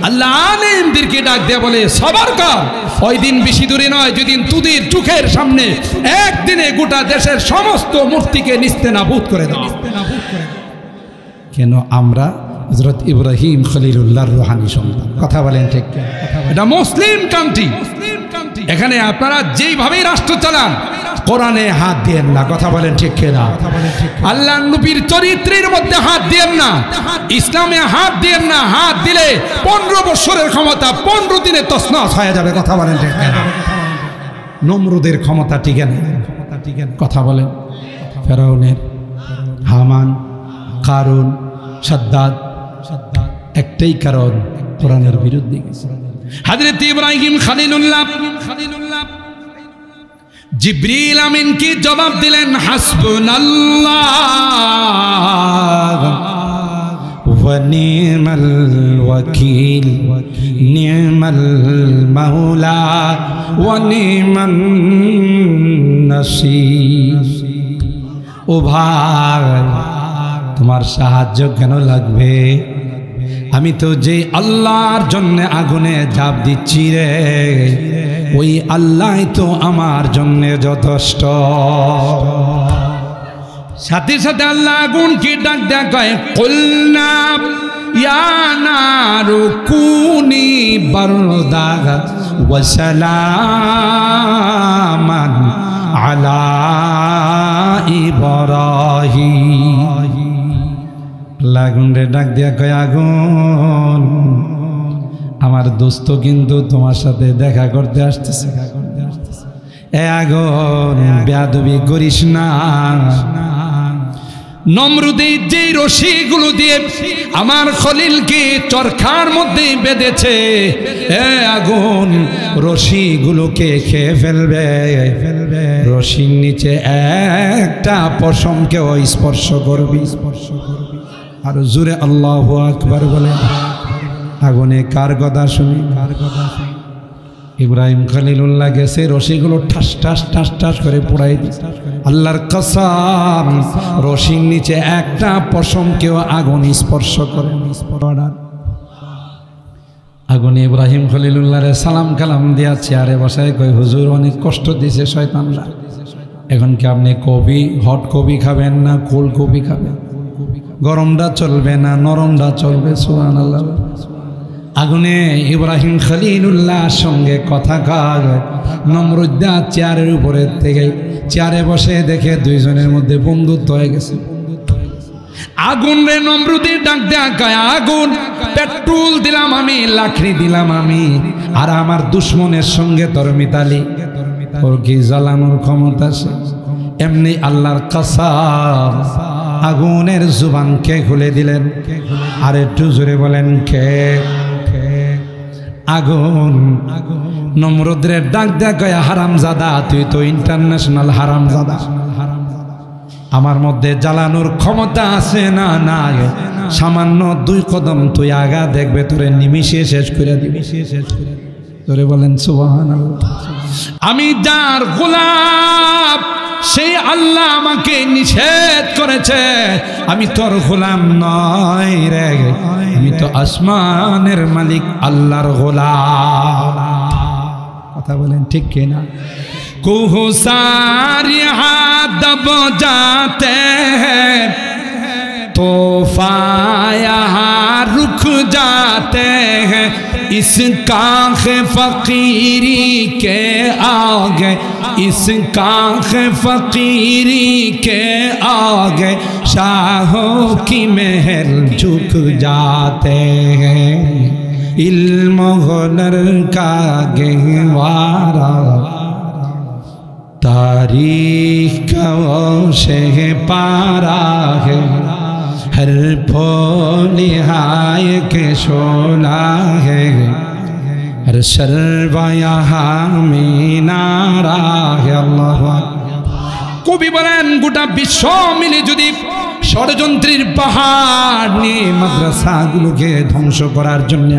আল্লাহ আলেমদেরকে ডাক দিয়ে বলে সবর কর, ওই দিন বেশি দূরে নয় যেদিন তোদের চোখের সামনে একদিনে গোটা দেশের সমস্ত মূর্তিকে নিস্তেনাবুদ করে দাও। কেন? আমরা হযরত ইব্রাহিম খলিলুল্লাহর রূহানি সন্তান। কথা বলেন ঠিক? এটা মুসলিম কান্ট্রি। এখানে আপনারা যেইভাবেই রাষ্ট্র চালান, কোরআনে হাত দিয়েন না। কথা বলেন ঠিক কিনা? আল্লাহ নবীর চরিত্রের মধ্যে হাত দিয়েন না, ইসলামে হাত দিয়েন না। হাত দিলে 15 বছরের ক্ষমতা 15 দিনে তছনছ হয়ে যাবে। কথা বলেন ঠিক কিনা? নমরুদের ক্ষমতা টিকে না। কথা বলেন? ফেরাউনের, হামান, কারুন, সাদ্দাদ, একটাই কারণ, কোরআনের বিরুদ্ধে গেছে। হযরত ইব্রাহিম খলিলুল্লাহ জিবরিল আমিন কি জবাব দিলেন? হাসবুনাল্লাহ ওয়া নি'মাল ওয়াকিল, নি'মাল মাওলা ওয়া নি'মান নাসীর। ও ভাই, তোমার সাহায্য কেন লাগবে? আমি তো যে আল্লাহর জন্য আগুনে ঝাঁপ দিচ্ছি রে, ওই আল্লাহ তো আমার জন্য যথেষ্ট। সাথে সাথে আল্লাহ আগুনকে ডাক দেয়া কয়, কুলনা ইয়া নারু কুনি বারদান ওয়া সালামান আলা ইব্রাহিম। আগুন রে ডাক দিয়া কয়, আগুন আমার দোস্ত কিন্তু তোমার সাথে দেখা করতে আসতেছে। এ আগুন বেয়াদবি করিস না। নমরুদের যে রশিগুলো দিয়ে আমার খলিলকে চরখার মধ্যে বেঁধেছে, এ আগুন রশিগুলোকে খেয়ে ফেলবে। রশির নিচে একটা পশমকেও স্পর্শ করবি। আর জোরে আল্লাহু আকবার বলে। আগুনে কার কথা শুনি? ইব্রাহিম খলিলুল্লাহ গেছে, রশিগুলো ঠাস ঠাস ঠাস ঠাস করে পোড়াই দিচ্ছে। আল্লাহর কসম, রশির নিচে একটা পশমকেও আগুন স্পর্শ করে। আগুনে ইব্রাহিম খলিলুল্লাহরে সালাম কালাম দিয়া চেয়ারে বসায় কই, হুজুর অনেক কষ্ট দিছে শয়তানরা, এখন কি আপনি কবি হট কবি খাবেন না কোল কবি খাবেন? গরমটা চলবে না নরমটা চলবে? সুবহানাল্লাহ। আগুনে ইব্রাহিম খলিলুল্লাহর সঙ্গে কথা কয়। নমরুদ্দা চেয়ারের উপরে থেকে চেয়ারে বসে দেখে দুইজনের মধ্যে বন্ধুত্ব হয়ে গেছে। আগুন রে নমরুদের ডাক দেয়া কয়, আগুন পেট্রোল দিলাম আমি, লাকড়ি দিলাম আমি, আর আমার দুশ্মনের সঙ্গে তোর মিতালি, তোর কি জ্বালানোর ক্ষমতা আছে? এমনি আল্লাহর কসম, আগুনের জুবানকে খুলে দিলেন। আর একটু জোরে বলেন কে? আগুন নমরুদের ডাক দেয়া কয়, হারামজাদা, তুই তো ইন্টারন্যাশনাল হারামজাদা। আমার মধ্যে জ্বালানোর ক্ষমতা আছে না? না। সামান্য 2 কদম তুই আগা, দেখবে তোরে নিমিষে শেষ করে দিবি। তোরে বলেন সুবহানাল্লাহ। আমি যার গোলাম, সেই আল্লাহ আমাকে নিষেধ করেছে। আমি তোর গোলাম নয় রে, আমি তো আসমানের মালিক আল্লাহর গোলাম। কথা বলেন ঠিক কিনা? कुहसार यहाँ दब जाते हैं, तोहफा यहाँ रुक जाते हैं, इस काख फकीरी के आगे, इस काख फकीरी के आगे शाहों की महल झुक जाते हैं, इल्म हुनर का गहवारा तारीख का शह पारा है, हर फूल हाय के शोला है, हर शर्वा यहाँ मीना নারাহে আল্লাহু আকবার। কবি বলেন গোটা বিশ্ব মিলে যদি ষড়যন্ত্রীর পাহাড় নিয়ে মাদ্রাসাগুলোকে ধ্বংস করার জন্য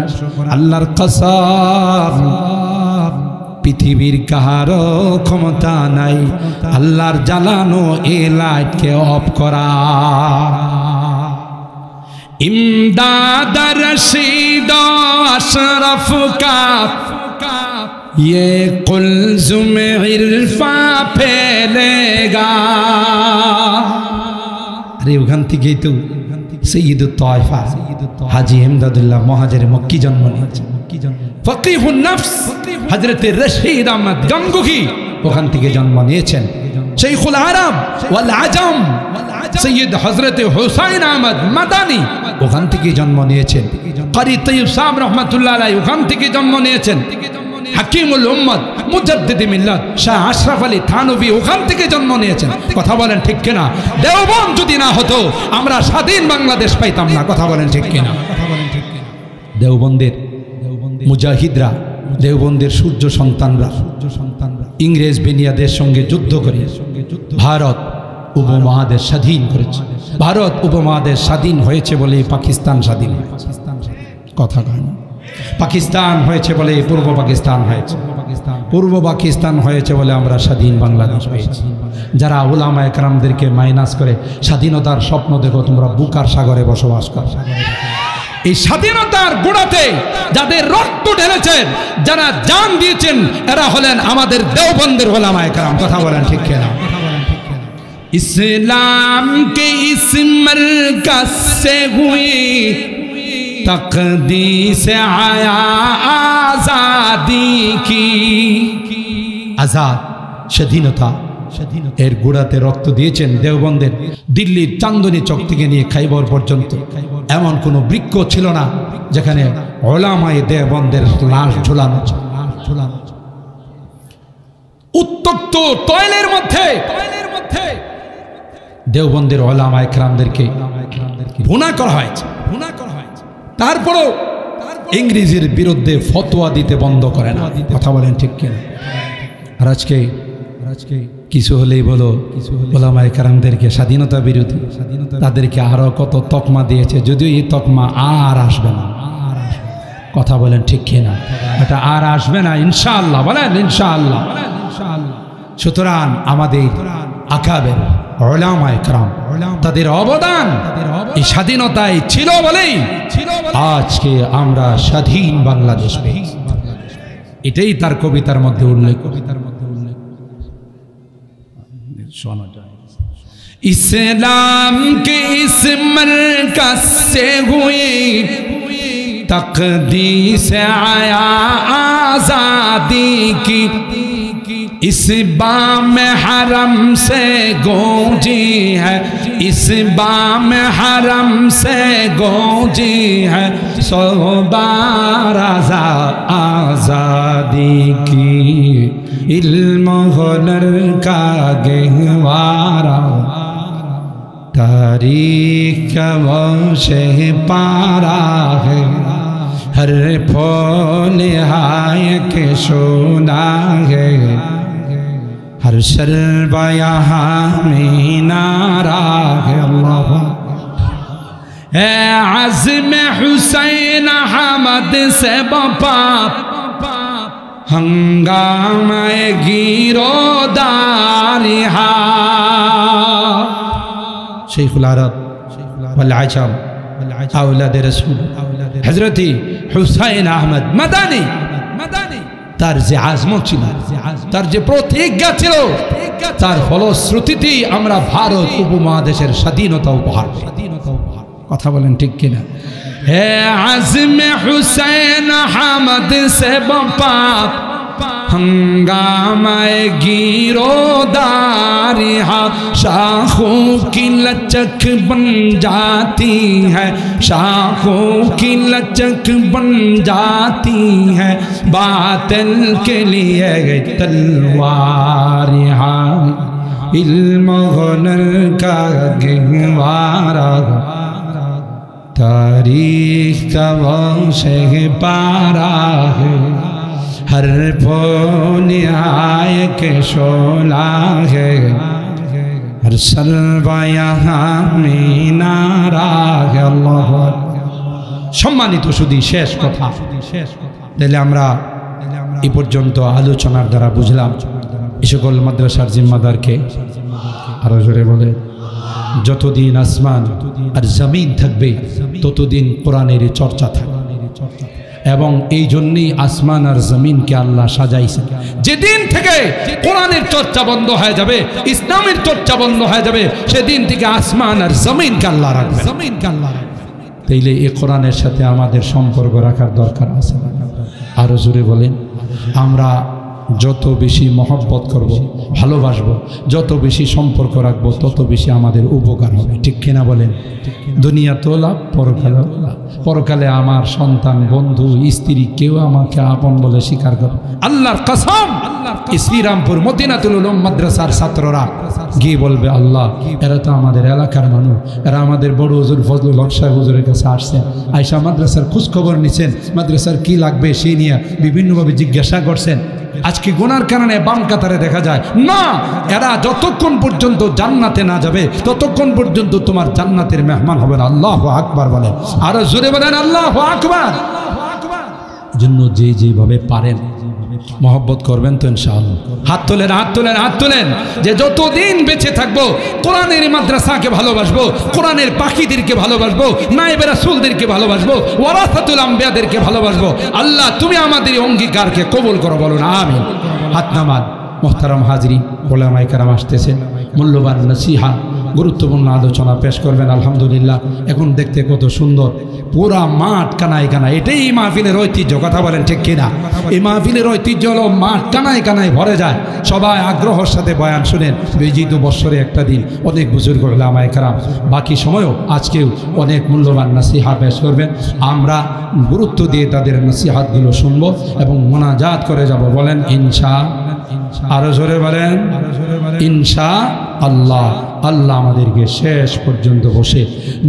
আল্লাহর কসম পৃথিবীর কাহারও ক্ষমতা নাই আল্লাহর জ্বালানো এই লাইটকে অফ করা। ইমদাদ রশিদ আশরাফ কা ये कुल्ज़ुम इरफा फैलेगा। अरे ওখান থেকেই তো সৈয়দুত তায়েফা হাজী ইমদাদুল্লাহ মুহাজির মক্কি জন্ম নিয়েছেন। ফকিহুন নফস হযরত রশিদ আহমদ গঙ্গোহী ওখান থেকে জন্ম নিয়েছেন। শাইখুল আরব ওয়াল আজম সৈয়দ হযরত হুসাইন আহমদ মাদানী ওখান থেকে জন্ম নিয়েছেন। কারি তৈয়ব সাহেব রহমাতুল্লাহ আলাইহি ওখান থেকে জন্ম নিয়েছেন। হাকিমুল উম্মত মুজাদ্দিদ মিল্লাত শাহ আশরাফ আলী থানভী ওখান থেকে জন্ম নিয়েছেন। কথা বলেন ঠিক কিনা? দেওবন্দ যদি না হতো আমরা স্বাধীন বাংলাদেশ পাইতাম না। কথা বলেন ঠিক কিনা? দেওবন্দের মুজাহিদরা, দেওবন্দের সূর্য সন্তানরা ইংরেজ বেনিয়াদের সঙ্গে যুদ্ধ করে ভারত উপমহাদেশ স্বাধীন করেছে। ভারত উপমহাদেশ স্বাধীন হয়েছে বলে পাকিস্তান স্বাধীন হয়েছে। কথা কয় না? পাকিস্তান হয়েছে বলে পূর্ব পাকিস্তান হয়েছে, পূর্ব পাকিস্তান হয়েছে বলে আমরা স্বাধীন বাংলাদেশ পেয়েছি। যারা উলামা একরামদেরকে মাইনাস করে স্বাধীনতার স্বপ্ন দেখো, তোমরা বুকার সাগরে বসবাস করো। এই স্বাধীনতার গোড়াতে যাদের রক্ত ঢেলেছেন, যারা জান দিয়েছেন, এরা হলেন আমাদের দেওবন্দের উলামা একরাম। কথা বলেন ঠিক কিনা? ইসলাম কে ইস মরকজ সে হুই तक़दीस आया आज़ादी की। आज़ाद স্বাধীনতা এর গোড়াতে রক্ত দিয়েছেন দেওবন্দের। দিল্লির চান্দনী চক থেকে নিয়ে খাইবর পর্যন্ত এমন কোনো বৃক্ষ ছিল না যেখানে উলামায়ে দেওবন্দের লাশ ঝুলানো। উত্তপ্ত তৈলের মধ্যে দেওবন্দের উলামা একরামদেরকে ভুনা করা হয়েছে। তারপরও ইংরেজির বিরুদ্ধে ফতোয়া দিতে বন্ধ করে না। কথা বলেন ঠিক কিনা? আর আজকে কিছু হলেই বলো উলামায়ে কেরামদেরকে স্বাধীনতা বিরোধী, তাদেরকে আরো কত তকমা দিয়েছে, যদিও এই তকমা আর আসবে না। কথা বলেন ঠিক কিনা? এটা আর আসবে না ইনশাআল্লাহ। বলেন ইনশাআল্লাহ। সুতরাং আমাদের আকাবের উলামায়ে কেরাম তাদের অবদান এই স্বাধীনতায় ছিল বলেই আজকে আমরা স্বাধীন বাংলাদেশ পেয়েছি। এটাই তার কবিতার মধ্যে উল্লেখ। ইসলাম কে ইস মরকজ সে হুই তকদীস আয়া আজাদি কি। इस बाम हरम से गूंजी है, इस बाम हरम से गूंजी है सौ बार आज़ादी की। इल्म हुनर का गहवारा तारीख का वो शह पारा है। हर फूल हाय के सोना है, हर शर्बा यहाँ में नारा है। अल्लाह है आज़म हुसैन अहमद से बपा हंगामे गिरोदारिहा। शेखुल अरब वल आजम औलाद रसूल हजरत हुसैन अहमद मदानी তার যে আজমত ছিল, তার যে প্রতিজ্ঞা ছিল, তার ফলশ্রুতিতেই আমরা ভারত উপমহাদেশের স্বাধীনতা উপহার। কথা বলেন ঠিক কিনা? হে আজমে হুসैन अहमद से बपा हंगामाए गिरोदारिहा। शाखों की लचक बन जाती है, शाखों की लचक बन जाती है बातिल के लिए तलवार। इल्म हुनर का गहवारा तारीख का वो शह पारा है। हर फूल आए के शोला है हर सलवा यहाँ मीनारा है। अल्लाह সম্মানিত শুধু শেষ কথা, তাহলে আমরা এই পর্যন্ত আলোচনার দ্বারা বুঝলাম এই সকল মাদ্রাসার জিম্মাদারকে আরো জোরে বলে, যতদিন আসমান আর জমিন থাকবে ততদিন কোরআনের চর্চা থাকবে। এবং এই জন্যই আসমান আর জমিনকে আল্লাহ সাজাইছে। যেদিন থেকে কোরআনের চর্চা বন্ধ হয়ে যাবে, ইসলামের চর্চা বন্ধ হয়ে যাবে, সেদিন থেকে আসমান আর জমিনকে আল্লাহ রাখবে। তাইলে এই কোরআনের সাথে আমাদের সম্পর্ক রাখার দরকার আছে। আরো জোরে বলেন, আমরা যত বেশি মহব্বত করব, ভালোবাসবো, যত বেশি সম্পর্ক রাখবো, তত বেশি আমাদের উপকার হবে। ঠিক কিনা বলেন? দুনিয়া তো লাভ, পরকালে লাভ। পরকালে আমার সন্তান, বন্ধু, স্ত্রী কেউ আমাকে আপন বলে স্বীকার করবে। আল্লাহর কসম, শ্রীরামপুর মদিনাতুল উলুম মাদ্রাসার ছাত্ররা গিয়ে বলবে, আল্লাহ এরা তো আমাদের এলাকার মানুষ, এরা আমাদের বড় হুজুর ফজলুল হক সাহেব হুজুরের কাছে আসছেন, আয়সা মাদ্রাসার খোঁজখবর নিচ্ছেন, মাদ্রাসার কি লাগবে সেই নিয়ে বিভিন্নভাবে জিজ্ঞাসা করছেন। আজকে গুনার কারণে বাম কাতারে দেখা যায় না। এরা যতক্ষণ পর্যন্ত জান্নাতে না যাবে ততক্ষণ পর্যন্ত তোমার জান্নাতের মেহমান হবে না। আল্লাহু আকবার বলেন, আরো জোরে বলেন আল্লাহু আকবার। জন্য যে যেভাবে পারেন মহব্বত করবেন তো ইনশাআল্লাহ। হাত তোলেন, হাত তোলেন, হাত তোলেন, যে যতদিন বেঁচে থাকবো কোরআনের মাদ্রাসাকে ভালোবাসবো, কোরআনের পাখিদেরকে ভালোবাসবো, নায়েবে রাসূলদেরকে ভালোবাসবো, ওয়ারাসাতুল আম্বিয়াদেরকে ভালোবাসবো। আল্লাহ তুমি আমাদের অঙ্গীকারকে কবুল করো, বলুন আমিন। হাত নামান। মুহতারাম হাজরি, ওলামায়ে কেরাম আসতেছেন, মূল্যবান নসিহা, গুরুত্বপূর্ণ আলোচনা পেশ করবেন। আলহামদুলিল্লাহ, এখন দেখতে কত সুন্দর, পুরা মাঠ কানায় কানায়। এটাই এই মাহফিলের ঐতিহ্য, কথা বলেন ঠিক কিনা? এই মাহফিলের ঐতিহ্য হলো মাঠ কানায় কানায় ভরে যায়, সবাই আগ্রহের সাথে বয়ান শুনেন। বিজিত বৎসরে একটা দিন অনেক বুজুর্গ ওলামায়ে কেরাম বাকি সময়ও আজকেও অনেক মূল্যবান নসিহা পেশ করবেন। আমরা গুরুত্ব দিয়ে তাদের নসিহাতগুলো শুনব এবং মোনাজাত করে যাব। বলেন ইনশাআল্লাহ, আরো জোরে বলেন ইনশাআল্লাহ। আল্লাহ আমাদেরকে শেষ পর্যন্ত বসে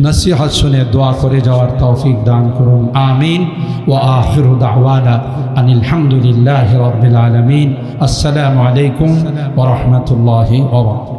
নসিহত শুনে দোয়া করে যাওয়ার তৌফিক দান করুন, আমিন। ওয়া আখিরু দাওয়ানা আনিল হামদুলিল্লাহি রাব্বিল আলামিন। আসসালামু আলাইকুম ওয়া রাহমাতুল্লাহি ওয়া বারাকাতুহু।